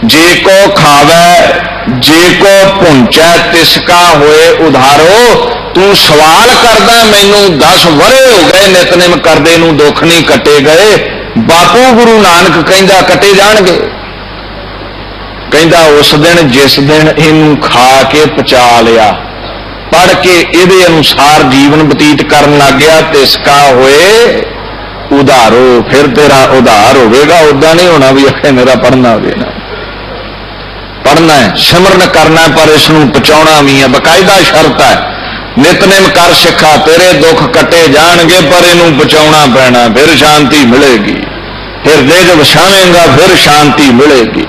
ਜੇ ਕੋ ਖਾਵੈ ਜੇ ਕੋ ਭੁੰਚੈ ਤਿਸਕਾ ਹੋਏ ਉਧਾਰੋ। ਤੂੰ ਸਵਾਲ ਕਰਦਾ ਮੈਨੂੰ 10 ਵਰ੍ਹੇ ਹੋ ਗਏ ਨਿਤਨੇਮ ਕਰਦੇ ਨੂੰ, ਦੁੱਖ ਨਹੀਂ ਕੱਟੇ ਗਏ। ਬਾਪੂ ਗੁਰੂ ਨਾਨਕ ਕਹਿੰਦਾ ਕੱਟੇ ਜਾਣਗੇ। ਕਹਿੰਦਾ ਉਸ ਦਿਨ ਜਿਸ ਦਿਨ ਇਹਨੂੰ ਖਾ ਕੇ ਪਚਾ ਲਿਆ, ਪੜ੍ਹ ਕੇ ਇਹਦੇ ਅਨੁਸਾਰ ਜੀਵਨ ਬਤੀਤ ਕਰਨ ਲੱਗ ਗਿਆ, ਤਿਸਕਾ ਹੋਏ ਉਧਾਰੋ, ਫਿਰ ਤੇਰਾ ਉਧਾਰ ਹੋਵੇਗਾ। ਉਦਾਂ ਨਹੀਂ ਹੋਣਾ ਵੀ ਆਖੇ ਮੇਰਾ ਪੜ੍ਹਨਾ ਹੋਵੇ ਨਾ, ਪੜ੍ਹਨਾ ਹੈ, ਸਿਮਰਨ ਕਰਨਾ, ਪਰ ਇਸ ਨੂੰ ਪਹੁੰਚਾਉਣਾ ਵੀ ਹੈ। ਬਕਾਇਦਾ ਸ਼ਰਤ ਹੈ, ਨਿਤਨੇਮ ਕਰ ਸਿੱਖਾ, ਤੇਰੇ ਦੁੱਖ ਕੱਟੇ ਜਾਣਗੇ, ਪਰ ਇਹਨੂੰ ਬਚਾਉਣਾ ਪੈਣਾ, ਫਿਰ ਸ਼ਾਂਤੀ ਮਿਲੇਗੀ। ਹਿਰਦੇ 'ਚ ਵਸਾਵੇਂਗਾ, ਫਿਰ ਸ਼ਾਂਤੀ ਮਿਲੇਗੀ।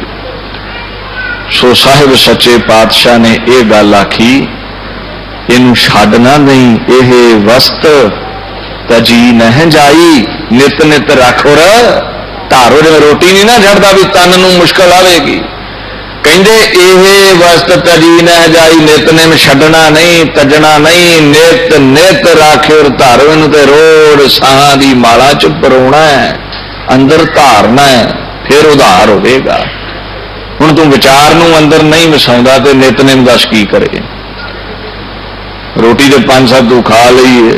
ਸੋ ਸਾਹਿਬ ਸੱਚੇ ਪਾਤਸ਼ਾਹ ਨੇ ਇਹ ਗੱਲ ਆਖੀ, ਇਹਨੂੰ ਛੱਡਣਾ ਨਹੀਂ, ਇਹ ਵਸਤ ਤਜੀ ਨਹਿ ਜਾਈ, ਨਿਤ ਨਿਤ ਰੱਖੋ ਧਾਰੋ। ਜਿਵੇਂ ਰੋਟੀ ਨਹੀਂ ਨਾ ਛੱਡਦਾ ਵੀ ਤਨ ਨੂੰ ਮੁਸ਼ਕਲ ਆਵੇਗੀ, ਕਹਿੰਦੇ ਇਹ ਵਸਤ ਤਜੀ ਨਹਿ ਜਾਈ, ਨਿਤਨੇਮ ਛੱਡਣਾ ਨਹੀਂ, ਤਜਣਾ ਨਹੀਂ, ਨਿਤ ਨਿਤ ਰਾਖਿਓ ਧਾਰੋ। ਇਹਨੂੰ ਤੇ ਰੋੜ ਸਾਹਾਂ ਦੀ ਮਾਲਾ 'ਚ ਪਰੋਣਾ ਹੈ, ਅੰਦਰ ਧਾਰਨਾ ਹੈ, ਫਿਰ ਉਧਾਰ ਹੋਵੇਗਾ। ਹੁਣ ਤੂੰ ਵਿਚਾਰ ਨੂੰ ਅੰਦਰ ਨਹੀਂ ਵਸਾਉਂਦਾ ਤੇ ਨਿਤਨੇਮ ਦੱਸ ਕੀ ਕਰੇ। ਰੋਟੀ ਦੇ 5-7 ਤੂੰ ਖਾ ਲਈ,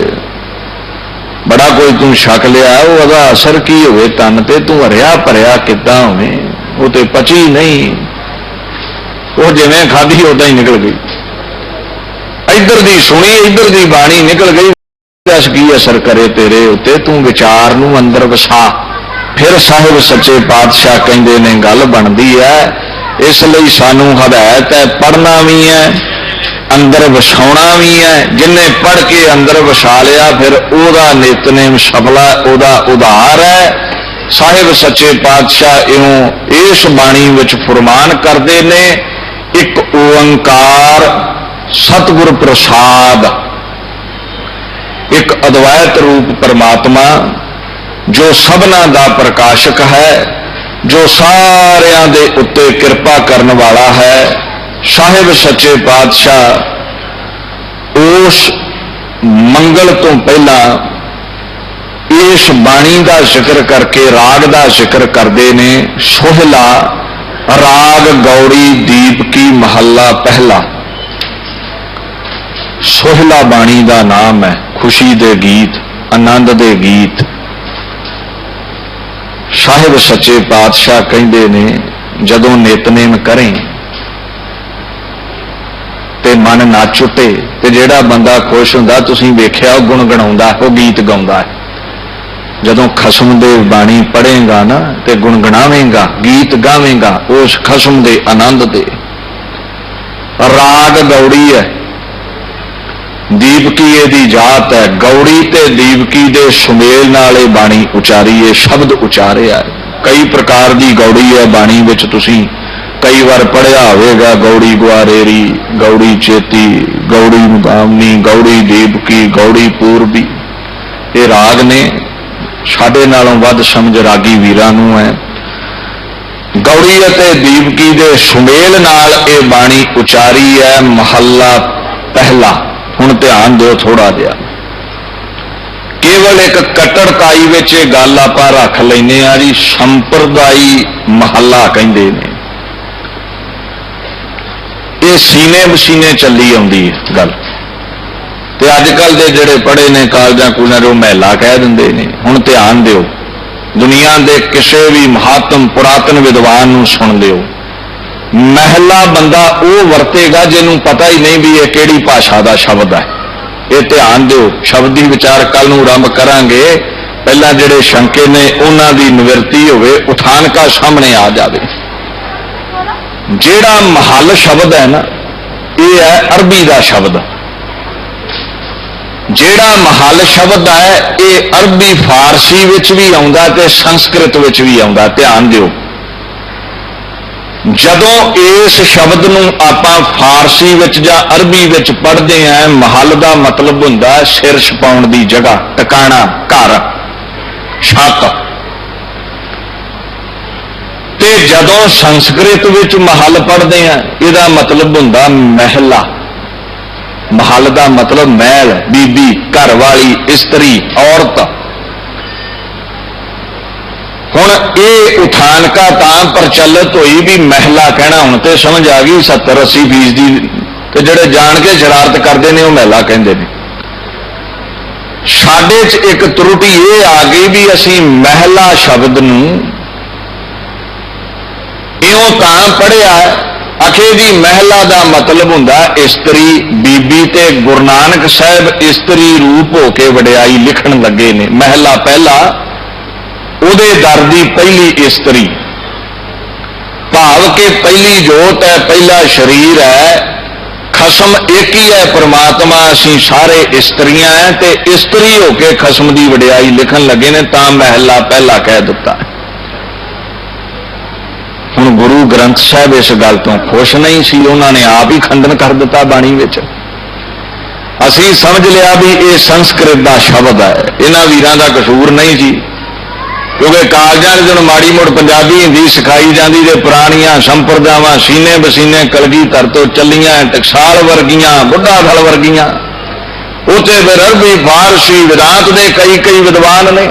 ਬੜਾ ਕੋਈ ਤੂੰ ਛਕ ਲਿਆ, ਉਹਦਾ ਅਸਰ ਕੀ ਹੋਵੇ ਤਨ ਤੇ, ਤੂੰ ਹਰਿਆ ਭਰਿਆ ਕਿੱਦਾਂ ਹੋਵੇ, ਉਹ ਤੇ ਪਚੀ ਨਹੀਂ, ਉਹ ਜਿਵੇਂ ਖਾਧੀ ਉਦਾਂ ਹੀ ਨਿਕਲ ਗਈ। ਇੱਧਰ ਦੀ ਸੁਣੀ, ਇੱਧਰ ਦੀ ਬਾਣੀ ਨਿਕਲ ਗਈ, ਦੱਸ ਕੀ ਅਸਰ ਕਰੇ ਤੇਰੇ ਉੱਤੇ। ਤੂੰ ਵਿਚਾਰ ਨੂੰ ਅੰਦਰ ਵਸਾ। ਫਿਰ ਸਾਹਿਬ ਸੱਚੇ ਪਾਤਸ਼ਾਹ ਕਹਿੰਦੇ ਨੇ ਗੱਲ ਬਣਦੀ ਹੈ। ਇਸ ਲਈ ਸਾਨੂੰ ਹਦਾਇਤ ਹੈ, ਪੜ੍ਹਨਾ ਵੀ ਹੈ, ਅੰਦਰ ਵਸਾਉਣਾ ਵੀ ਹੈ। ਜਿਹਨੇ ਪੜ੍ਹ ਕੇ ਅੰਦਰ ਵਸਾ ਲਿਆ, ਫਿਰ ਉਹਦਾ ਨਿਤਨੇਮ ਸਫਲਾ, ਉਹਦਾ ਉਧਾਰ ਹੈ। ਸਾਹਿਬ ਸੱਚੇ ਪਾਤਸ਼ਾਹ ਇਉਂ ਇਸ ਬਾਣੀ ਵਿੱਚ ਫਰਮਾਨ ਕਰਦੇ ਨੇ, ਇੱਕ ਓੰਕਾਰ ਸਤਿਗੁਰ ਪ੍ਰਸਾਦ, ਇੱਕ ਅਦਵੈਤ ਰੂਪ ਪਰਮਾਤਮਾ ਜੋ ਸਭਨਾ ਦਾ ਪ੍ਰਕਾਸ਼ਕ ਹੈ, ਜੋ ਸਾਰਿਆਂ ਦੇ ਉੱਤੇ ਕਿਰਪਾ ਕਰਨ ਵਾਲਾ ਹੈ। ਸਾਹਿਬ ਸੱਚੇ ਪਾਤਸ਼ਾਹ ਉਸ ਮੰਗਲ ਤੋਂ ਪਹਿਲਾਂ ਇਸ ਬਾਣੀ ਦਾ ਜ਼ਿਕਰ ਕਰਕੇ ਰਾਗ ਦਾ ਜ਼ਿਕਰ ਕਰਦੇ ਨੇ। ਸੋਹਿਲਾ ਰਾਗ ਗੌੜੀ ਦੀਪਕੀ ਮਹੱਲਾ ਪਹਿਲਾ। ਸੋਹਿਲਾ ਬਾਣੀ ਦਾ ਨਾਮ ਹੈ, ਖੁਸ਼ੀ ਦੇ ਗੀਤ, ਆਨੰਦ ਦੇ ਗੀਤ। ਸਾਹਿਬ ਸੱਚੇ ਪਾਤਸ਼ਾਹ ਕਹਿੰਦੇ ਨੇ ਜਦੋਂ ਨਿਤਨੇਮ ਕਰੇ ਤੇ ਮਨ ਨੱਚ ਉੱਠੇ, ਤੇ ਜਿਹੜਾ ਬੰਦਾ ਖੁਸ਼ ਹੁੰਦਾ ਤੁਸੀਂ ਵੇਖਿਆ ਉਹ ਗੁਣਗਣਾਉਂਦਾ, ਉਹ ਗੀਤ ਗਾਉਂਦਾ ਹੈ। ਜਦੋਂ ਖਸਮ ਦੇ ਬਾਣੀ ਪੜ੍ਹੇਗਾ ਨਾ ਤੇ ਗੁਣਗਣਾਵੇਂਗਾ, ਗੀਤ ਗਾਵੇਂਗਾ ਉਸ ਖਸਮ ਦੇ ਆਨੰਦ ਦੇ। ਰਾਗ ਗੌੜੀ ਹੈ, ਦੀਪਕੀ ਇਹਦੀ ਜਾਤ ਹੈ। ਗੌੜੀ ਤੇ ਦੀਪਕੀ ਦੇ ਸੁਮੇਲ ਨਾਲ ਇਹ ਬਾਣੀ ਉਚਾਰੀ, ਇਹ ਸ਼ਬਦ ਉਚਾਰਿਆ ਹੈ। ਕਈ ਪ੍ਰਕਾਰ ਦੀ ਗੌੜੀ ਹੈ ਬਾਣੀ ਵਿੱਚ, ਤੁਸੀਂ ਕਈ ਵਾਰ ਪੜ੍ਹਿਆ ਹੋਵੇਗਾ। ਗੌੜੀ ਗੁਆਰੇਰੀ, ਗੌੜੀ ਚੇਤੀ, ਗੌੜੀ ਮੁਗਾਮਨੀ, ਗੌੜੀ ਦੀਪਕੀ, ਗੌੜੀ ਪੂਰਬੀ। ਇਹ ਰਾਗ ਨੇ, ਸਾਡੇ ਨਾਲੋਂ ਵੱਧ ਸਮਝ ਰਾਗੀ ਵੀਰਾਂ ਨੂੰ ਹੈ। ਗੌੜੀ ਅਤੇ ਦੀਪਕੀ ਦੇ ਸੁਮੇਲ ਨਾਲ ਇਹ ਬਾਣੀ ਉਚਾਰੀ ਹੈ। ਮਹੱਲਾ ਪਹਿਲਾ। ਹੁਣ ਧਿਆਨ ਦਿਓ ਥੋੜਾ ਜਿਹਾ, ਕੇਵਲ ਇੱਕ ਕੱਟੜਤਾਈ ਵਿੱਚ ਇਹ ਗੱਲ ਆਪਾਂ ਰੱਖ ਲੈਨੇ ਆ ਜੀ। ਸੰਪਰਦਾਈ ਮਹੱਲਾ ਕਹਿੰਦੇ ਨੇ, ਇਹ ਸੀਨੇ ਬਸੀਨੇ ਚੱਲੀ ਆਉਂਦੀ ਹੈ ਗੱਲ। ਤੇ ਅੱਜ ਕੱਲ ਦੇ ਜਿਹੜੇ ਪੜ੍ਹੇ ਨੇ ਕਾਲਜਾਂ ਕੁਲਜਾਂ ਉਹ ਮਹਿਲਾ ਕਹਿ ਦਿੰਦੇ ਨੇ। ਹੁਣ ਧਿਆਨ ਦਿਓ, ਦੁਨੀਆ ਦੇ ਕਿਸੇ ਵੀ ਮਹਾਤਮ ਪੁਰਾਤਨ ਵਿਦਵਾਨ ਨੂੰ ਸੁਣ ਲਿਓ। ਮਹਿਲਾ ਬੰਦਾ ਉਹ ਵਰਤੇਗਾ ਜਿਹਨੂੰ ਪਤਾ ਹੀ ਨਹੀਂ ਵੀ ਇਹ ਕਿਹੜੀ ਭਾਸ਼ਾ ਦਾ ਸ਼ਬਦ ਹੈ। ਇਹ ਧਿਆਨ ਦਿਓ, ਸ਼ਬਦੀ ਵਿਚਾਰ ਕੱਲ ਨੂੰ ਆਰੰਭ ਕਰਾਂਗੇ। ਪਹਿਲਾਂ ਜਿਹੜੇ ਸ਼ੰਕੇ ਨੇ ਉਹਨਾਂ ਦੀ ਨਿਵਰਤੀ ਹੋਵੇ, ਉਠਾਨਕਾ ਸਾਹਮਣੇ ਆ ਜਾਵੇ। ਜਿਹੜਾ ਮਹੱਲ ਸ਼ਬਦ ਹੈ ਨਾ, ਇਹ ਹੈ ਅਰਬੀ ਦਾ ਸ਼ਬਦ। ਜਿਹੜਾ ਮਹੱਲ ਸ਼ਬਦ ਹੈ ਇਹ ਅਰਬੀ ਫਾਰਸੀ ਵਿੱਚ ਵੀ ਆਉਂਦਾ ਤੇ ਸੰਸਕ੍ਰਿਤ ਵਿੱਚ ਵੀ ਆਉਂਦਾ। ਧਿਆਨ ਦਿਓ, ਜਦੋਂ ਇਸ ਸ਼ਬਦ ਨੂੰ ਆਪਾਂ ਫਾਰਸੀ ਵਿੱਚ ਜਾਂ ਅਰਬੀ ਵਿੱਚ ਪੜ੍ਹਦੇ ਹਾਂ, ਮਹੱਲ ਦਾ ਮਤਲਬ ਹੁੰਦਾ ਸਿਰ ਛਪਾਉਣ ਦੀ ਜਗ੍ਹਾ, ਟਿਕਾਣਾ, ਘਰ, ਛੱਤ। ਤੇ ਜਦੋਂ ਸੰਸਕ੍ਰਿਤ ਵਿੱਚ ਮਹੱਲ ਪੜ੍ਹਦੇ ਹਾਂ, ਇਹਦਾ ਮਤਲਬ ਹੁੰਦਾ ਮਹਿਲਾ। ਮਹੱਲ ਦਾ ਮਤਲਬ ਮਹਿਲ, ਬੀਬੀ, ਘਰ ਵਾਲੀ, ਇਸਤਰੀ, ਔਰਤ। ਹੁਣ ਇਹ ਉਠਾਨਕਾ ਤਾਂ ਪ੍ਰਚਲਿਤ ਹੋਈ ਵੀ ਮਹਿਲਾ ਕਹਿਣਾ, ਹੁਣ ਤੇ ਸਮਝ ਆ ਗਈ 70-80% ਦੀ। ਤੇ ਜਿਹੜੇ ਜਾਣ ਕੇ ਸ਼ਰਾਰਤ ਕਰਦੇ ਨੇ ਉਹ ਮਹਿਲਾ ਕਹਿੰਦੇ ਨੇ। ਸਾਡੇ 'ਚ ਇੱਕ ਤਰੁਟੀ ਇਹ ਆ ਗਈ ਵੀ ਅਸੀਂ ਮਹਿਲਾ ਸ਼ਬਦ ਨੂੰ ਇਉਂ ਤਾਂ ਪੜ੍ਹਿਆ, ਅਖੇ ਜੀ ਮਹਿਲਾ ਦਾ ਮਤਲਬ ਹੁੰਦਾ ਇਸਤਰੀ, ਬੀਬੀ। ਤੇ ਗੁਰੂ ਨਾਨਕ ਸਾਹਿਬ ਇਸਤਰੀ ਰੂਪ ਹੋ ਕੇ ਵਡਿਆਈ ਲਿਖਣ ਲੱਗੇ ਨੇ। ਮਹਿਲਾ ਪਹਿਲਾ, ਉਹਦੇ ਦਰ ਦੀ ਪਹਿਲੀ ਇਸਤਰੀ, ਭਾਵ ਕਿ ਪਹਿਲੀ ਜੋਤ ਹੈ, ਪਹਿਲਾ ਸਰੀਰ ਹੈ। ਖਸਮ ਇੱਕ ਹੀ ਹੈ ਪ੍ਰਮਾਤਮਾ, ਅਸੀਂ ਸਾਰੇ ਇਸਤਰੀਆਂ ਹੈ ਤੇ ਇਸਤਰੀ ਹੋ ਕੇ ਖਸਮ ਦੀ ਵਡਿਆਈ ਲਿਖਣ ਲੱਗੇ ਨੇ, ਤਾਂ ਮਹਿਲਾ ਪਹਿਲਾ ਕਹਿ ਦਿੱਤਾ। ਹੁਣ ਗੁਰੂ ਗ੍ਰੰਥ ਸਾਹਿਬ ਇਸ ਗੱਲ ਤੋਂ ਖੁਸ਼ ਨਹੀਂ ਸੀ, ਉਹਨਾਂ ਨੇ ਆਪ ਹੀ ਖੰਡਨ ਕਰ ਦਿੱਤਾ ਬਾਣੀ ਵਿੱਚ। ਅਸੀਂ ਸਮਝ ਲਿਆ ਵੀ ਇਹ ਸੰਸਕ੍ਰਿਤ ਦਾ ਸ਼ਬਦ ਹੈ, ਇਹਨਾਂ ਵੀਰਾਂ ਦਾ ਕਸੂਰ ਨਹੀਂ ਸੀ, ਕਿਉਂਕਿ ਕਾਲਜਾਂ ਜਦੋਂ ਮਾੜੀ ਮੋੜ ਪੰਜਾਬੀ ਹਿੰਦੀ ਸਿਖਾਈ ਜਾਂਦੀ ਤੇ ਪੁਰਾਣੀਆਂ ਸੰਪਰਦਾਵਾਂ ਸੀਨੇ ਬਸੀਨੇ ਕਲਗੀਧਰ ਤੋਂ ਚੱਲੀਆਂ, ਟਕਸਾਲ ਵਰਗੀਆਂ, ਬੁੱਢਾ ਦਲ ਵਰਗੀਆਂ, ਉੱਥੇ ਫਿਰ ਅਰਬੀ ਫਾਰਸੀ ਵਿਦਾਂਤ ਦੇ ਕਈ ਵਿਦਵਾਨ ਨੇ,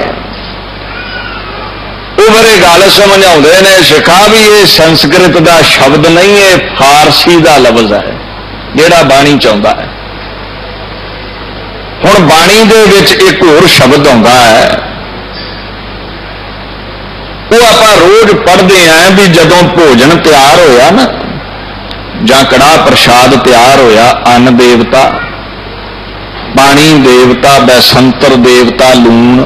ਉਹ ਫਿਰ ਇਹ ਗੱਲ ਸਮਝਾਉਂਦੇ ਨੇ ਸਿੱਖਾ ਵੀ ਇਹ ਸੰਸਕ੍ਰਿਤ ਦਾ ਸ਼ਬਦ ਨਹੀਂ, ਇਹ ਫਾਰਸੀ ਦਾ ਲਫ਼ਜ਼ ਹੈ ਜਿਹੜਾ ਬਾਣੀ ਚ ਆਉਂਦਾ ਹੈ। ਹੁਣ ਬਾਣੀ ਦੇ ਵਿੱਚ ਇੱਕ ਹੋਰ ਸ਼ਬਦ ਆਉਂਦਾ ਹੈ, ਉਹ ਆਪਾਂ ਰੋਜ਼ ਪੜ੍ਹਦੇ ਆਂ ਵੀ ਜਦੋਂ ਭੋਜਨ ਤਿਆਰ ਹੋਇਆ ਨਾ, ਜਾਂ ਕੜਾਹ ਪ੍ਰਸ਼ਾਦ ਤਿਆਰ ਹੋਇਆ, ਅੰਨ ਦੇਵਤਾ, ਪਾਣੀ ਦੇਵਤਾ, ਬੈਸੰਤਰ ਦੇਵਤਾ, ਲੂਣ,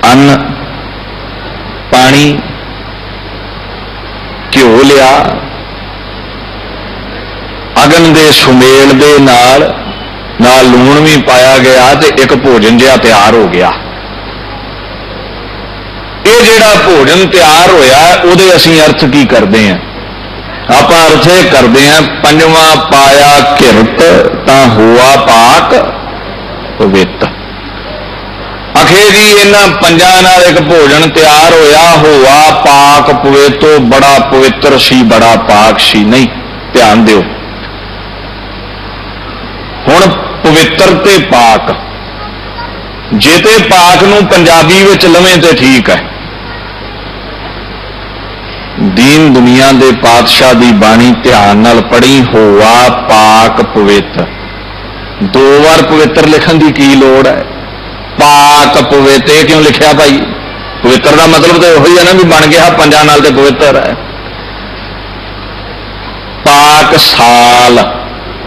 ਅੰਨ, ਪਾਣੀ, ਘਿਓ ਲਿਆ, ਅਗਨ ਦੇ ਸੁਮੇਲ ਦੇ ਨਾਲ ਲੂਣ ਵੀ ਪਾਇਆ ਗਿਆ ਤੇ ਇੱਕ ਭੋਜਨ ਜਿਹਾ ਤਿਆਰ ਹੋ ਗਿਆ। ਇਹ ਜਿਹੜਾ ਭੋਜਨ ਤਿਆਰ ਹੋਇਆ ਉਹਦੇ ਅਸੀਂ ਅਰਥ ਕੀ ਕਰਦੇ ਹਾਂ? ਆਪਾਂ ਅਰਥ ਇਹ ਕਰਦੇ ਹਾਂ, ਪੰਜਵਾਂ ਪਾਇਆ ਕਿਰਤ ਤਾਂ ਹੋਆ ਪਾਕ ਪਵਿੱਤ। ਅਖੇ ਜੀ ਇਹਨਾਂ ਪੰਜਾਂ ਨਾਲ ਇੱਕ ਭੋਜਨ ਤਿਆਰ ਹੋਇਆ, ਹੋਆ ਪਾਕ ਪਵਿੱਤ, ਬੜਾ ਪਵਿੱਤਰ ਸੀ, ਬੜਾ ਪਾਕ ਸੀ। ਨਹੀਂ, ਧਿਆਨ ਦਿਓ, ਹੁਣ ਪਵਿੱਤਰ ਤੇ ਪਾਕ, ਜੇ ਤੇ ਪਾਕ ਨੂੰ ਪੰਜਾਬੀ ਵਿੱਚ ਲਵੇਂ ਤੇ ਠੀਕ ਹੈ। ਦੀਨ ਦੁਨੀਆ ਦੇ ਪਾਤਸ਼ਾਹ ਦੀ ਬਾਣੀ ਧਿਆਨ ਨਾਲ ਪੜ੍ਹੀ, ਹੋਆ ਪਾਕ ਪਵਿੱਤ। 2 ਵਾਰ ਪਵਿੱਤਰ ਲਿਖਣ ਦੀ ਕੀ ਲੋੜ ਹੈ? ਪਾਕ ਪਵਿੱਤ ਇਹ ਕਿਉਂ ਲਿਖਿਆ ਭਾਈ? ਪਵਿੱਤਰ ਦਾ ਮਤਲਬ ਤਾਂ ਉਹੀ ਹੈ ਨਾ ਵੀ ਬਣ ਗਿਆ ਪੰਜਾਂ ਨਾਲ ਤੇ ਪਵਿੱਤਰ ਹੈ। ਪਾਕ ਸਾਲ,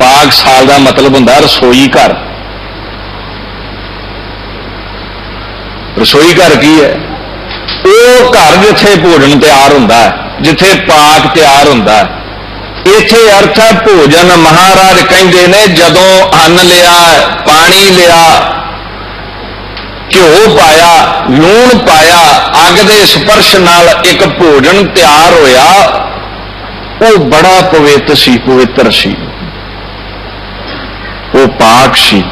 ਪਾਕ ਸਾਲ ਦਾ ਮਤਲਬ ਹੁੰਦਾ ਰਸੋਈ ਘਰ। ਰਸੋਈ ਘਰ ਕੀ ਹੈ? ਉਹ ਘਰ ਜਿੱਥੇ ਭੋਜਨ ਤਿਆਰ ਹੁੰਦਾ ਹੈ, ਜਿੱਥੇ ਪਾਕ ਤਿਆਰ ਹੁੰਦਾ ਹੈ। ਇੱਥੇ ਅਰਥ ਹੈ ਭੋਜਨ। ਮਹਾਰਾਜ ਕਹਿੰਦੇ ਨੇ ਜਦੋਂ ਅੰਨ ਲਿਆ, ਪਾਣੀ ਲਿਆ, ਘਿਓ ਪਾਇਆ, ਲੂਣ ਪਾਇਆ, ਅੱਗ ਦੇ ਸਪਰਸ਼ ਨਾਲ ਇੱਕ ਭੋਜਨ ਤਿਆਰ ਹੋਇਆ, ਉਹ ਬੜਾ ਪਵਿੱਤ ਸੀ, ਪਵਿੱਤਰ ਸੀ, ਉਹ ਪਾਕ ਸੀ।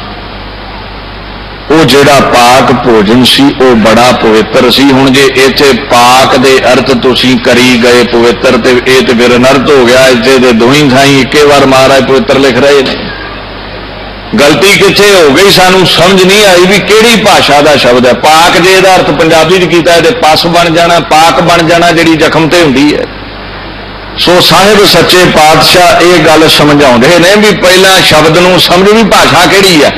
ਉਹ ਜਿਹੜਾ ਪਾਕ ਭੋਜਨ ਸੀ ਉਹ ਬੜਾ ਪਵਿੱਤਰ ਸੀ। ਹੁਣ ਜੇ ਇੱਥੇ ਪਾਕ ਦੇ ਅਰਥ ਤੁਸੀਂ ਕਰੀ ਗਏ ਪਵਿੱਤਰ, ਤੇ ਇਹ ਤੇ ਫਿਰ ਅਨਰਥ ਹੋ ਗਿਆ। ਇੱਥੇ ਦੇ ਦੋਹੀਂ ਥਾਈਂ ਇੱਕੇ ਵਾਰ ਮਹਾਰਾਜ ਪਵਿੱਤਰ ਲਿਖ ਰਹੇ ਨੇ। ਗਲਤੀ ਕਿੱਥੇ ਹੋ ਗਈ? ਸਾਨੂੰ ਸਮਝ ਨਹੀਂ ਆਈ ਵੀ ਕਿਹੜੀ ਭਾਸ਼ਾ ਦਾ ਸ਼ਬਦ ਹੈ। ਪਾਕ ਜੇ ਇਹਦਾ ਅਰਥ ਪੰਜਾਬੀ 'ਚ ਕੀਤਾ ਤੇ ਪਸ ਬਣ ਜਾਣਾ, ਪਾਕ ਬਣ ਜਾਣਾ, ਜਿਹੜੀ ਜ਼ਖਮ ਤੇ ਹੁੰਦੀ ਹੈ। ਸੋ ਸਾਹਿਬ ਸੱਚੇ ਪਾਤਸ਼ਾਹ ਇਹ ਗੱਲ ਸਮਝਾਉਂਦੇ ਨੇ ਵੀ ਪਹਿਲਾਂ ਸ਼ਬਦ ਨੂੰ ਸਮਝ ਵੀ ਭਾਸ਼ਾ ਕਿਹੜੀ ਹੈ।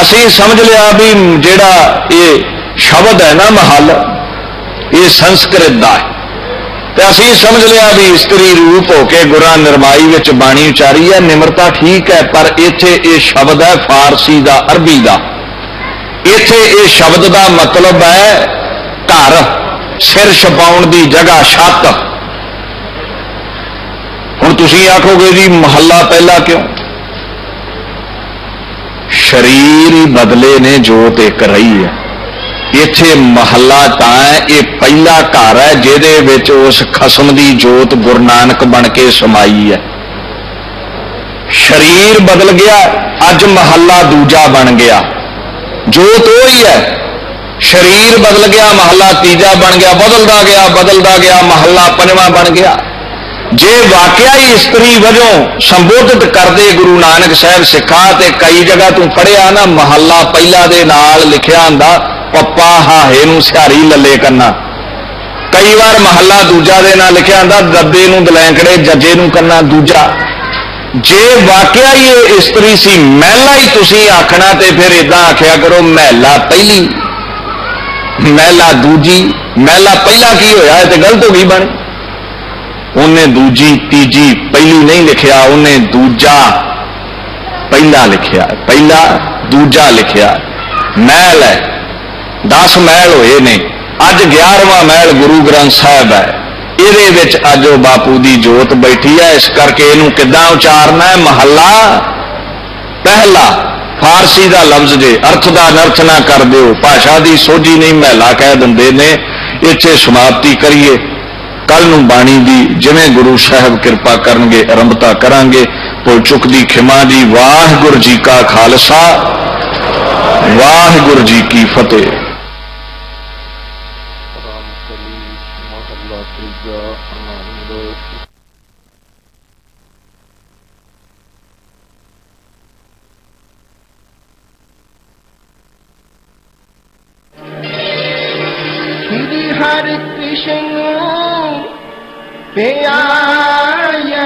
ਅਸੀਂ ਸਮਝ ਲਿਆ ਵੀ ਜਿਹੜਾ ਇਹ ਸ਼ਬਦ ਹੈ ਨਾ ਮਹੱਲ, ਇਹ ਸੰਸਕ੍ਰਿਤ ਦਾ ਹੈ, ਤੇ ਅਸੀਂ ਸਮਝ ਲਿਆ ਵੀ ਇਸਤਰੀ ਰੂਪ ਹੋ ਕੇ ਗੁਰਾਂ ਨਿਰਮਾਈ ਵਿੱਚ ਬਾਣੀ ਉਚਾਰੀ ਹੈ। ਨਿਮਰਤਾ ਠੀਕ ਹੈ, ਪਰ ਇੱਥੇ ਇਹ ਸ਼ਬਦ ਹੈ ਫਾਰਸੀ ਦਾ, ਅਰਬੀ ਦਾ। ਇੱਥੇ ਇਹ ਸ਼ਬਦ ਦਾ ਮਤਲਬ ਹੈ ਘਰ, ਸਿਰ ਛਪਾਉਣ ਦੀ ਜਗ੍ਹਾ, ਛੱਤ। ਹੁਣ ਹੁਣ ਤੁਸੀਂ ਆਖੋਗੇ ਜੀ ਮਹੱਲਾ ਪਹਿਲਾ ਕਿਉਂ? ਸਰੀਰ ਹੀ ਬਦਲੇ ਨੇ, ਜੋਤ ਇੱਕ ਰਹੀ ਹੈ। ਇੱਥੇ ਮਹੱਲਾ ਤਾਂ ਹੈ, ਇਹ ਪਹਿਲਾ ਘਰ ਹੈ ਜਿਹਦੇ ਵਿੱਚ ਉਸ ਖਸਮ ਦੀ ਜੋਤ ਗੁਰੂ ਨਾਨਕ ਬਣ ਕੇ ਸਮਾਈ ਹੈ। ਸਰੀਰ ਬਦਲ ਗਿਆ, ਅੱਜ ਮਹੱਲਾ ਦੂਜਾ ਬਣ ਗਿਆ। ਜੋਤ ਉਹ ਹੀ ਹੈ, ਸਰੀਰ ਬਦਲ ਗਿਆ, ਮਹੱਲਾ ਤੀਜਾ ਬਣ ਗਿਆ, ਬਦਲਦਾ ਗਿਆ ਮਹੱਲਾ ਪੰਜਵਾਂ ਬਣ ਗਿਆ। ਜੇ ਵਾਕਿਆ ਹੀ ਇਸਤਰੀ ਵਜੋਂ ਸੰਬੋਧਿਤ ਕਰਦੇ ਗੁਰੂ ਨਾਨਕ ਸਾਹਿਬ ਸਿੱਖਾਂ, ਤੇ ਕਈ ਜਗ੍ਹਾ ਤੂੰ ਪੜ੍ਹਿਆ ਨਾ, ਮਹੱਲਾ ਪਹਿਲਾ ਦੇ ਨਾਲ ਲਿਖਿਆ ਹੁੰਦਾ ਪੱਪਾ ਹਾਹੇ ਨੂੰ ਸਿਹਾਰੀ ਲੱਲੇ ਕੰਨਾ। ਕਈ ਵਾਰ ਮਹੱਲਾ ਦੂਜਾ ਦੇ ਨਾਲ ਲਿਖਿਆ ਹੁੰਦਾ ਦੱਦੇ ਨੂੰ ਦਲੈਂਕੜੇ ਜੱਜੇ ਨੂੰ ਕੰਨਾ ਦੂਜਾ। ਜੇ ਵਾਕਿਆ ਹੀ ਇਹ ਇਸਤਰੀ ਸੀ, ਮਹਿਲਾ ਹੀ ਤੁਸੀਂ ਆਖਣਾ, ਤੇ ਫਿਰ ਇਦਾਂ ਆਖਿਆ ਕਰੋ ਮਹਿਲਾ ਪਹਿਲੀ, ਮਹਿਲਾ ਦੂਜੀ। ਮਹਿਲਾ ਪਹਿਲਾ ਕੀ ਹੋਇਆ? ਇਹ ਤੇ ਗਲਤ ਹੋ ਗਈ ਬਣ। ਉਹਨੇ ਦੂਜੀ ਤੀਜੀ ਪਹਿਲੀ ਨਹੀਂ ਲਿਖਿਆ, ਉਹਨੇ ਦੂਜਾ ਪਹਿਲਾ ਲਿਖਿਆ, ਪਹਿਲਾ ਦੂਜਾ ਲਿਖਿਆ। ਮਹਿਲ ਹੈ, 10 ਮਹਿਲ ਹੋਏ ਨੇ, ਅੱਜ 11ਵਾਂ ਮਹਿਲ ਗੁਰੂ ਗ੍ਰੰਥ ਸਾਹਿਬ ਹੈ। ਇਹਦੇ ਵਿੱਚ ਅੱਜ ਉਹ ਬਾਪੂ ਦੀ ਜੋਤ ਬੈਠੀ ਹੈ। ਇਸ ਕਰਕੇ ਇਹਨੂੰ ਕਿੱਦਾਂ ਉਚਾਰਨਾ ਹੈ? ਮਹੱਲਾ ਪਹਿਲਾ। ਫਾਰਸੀ ਦਾ ਲਫ਼ਜ਼ ਜੇ, ਅਰਥ ਦਾ ਅਨਰਥ ਨਾ ਕਰ ਦਿਓ, ਭਾਸ਼ਾ ਦੀ ਸੋਝੀ ਨਹੀਂ, ਮਹਿਲਾ ਕਹਿ ਦਿੰਦੇ ਨੇ। ਇੱਥੇ ਸਮਾਪਤੀ ਕਰੀਏ, ਕੱਲ ਨੂੰ ਬਾਣੀ ਦੀ ਜਿਵੇਂ ਗੁਰੂ ਸਾਹਿਬ ਕਿਰਪਾ ਕਰਨਗੇ ਆਰੰਭਤਾ ਕਰਾਂਗੇ। ਭੁੱਲ ਚੁੱਕ ਦੀ ਖਿਮਾ ਜੀ। ਵਾਹਿਗੁਰੂ ਜੀ ਕਾ ਖਾਲਸਾ, ਵਾਹਿਗੁਰੂ ਜੀ ਕੀ ਫਤਿਹ। Hare Krishna, Piyaye,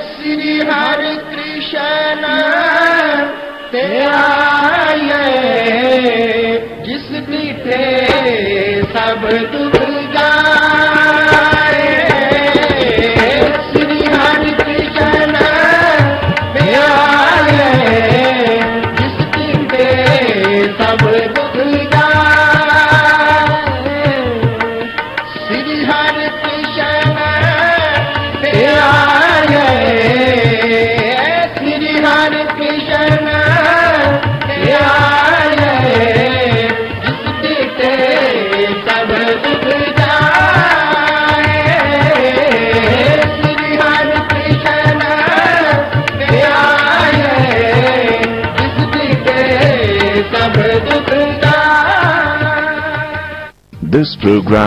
Sri Hare Krishna, Piyaye, जिस बीते सब दुख जाए, Sri Hare Krishna, Piyaye, जिस बीते सब दुख जाए। This program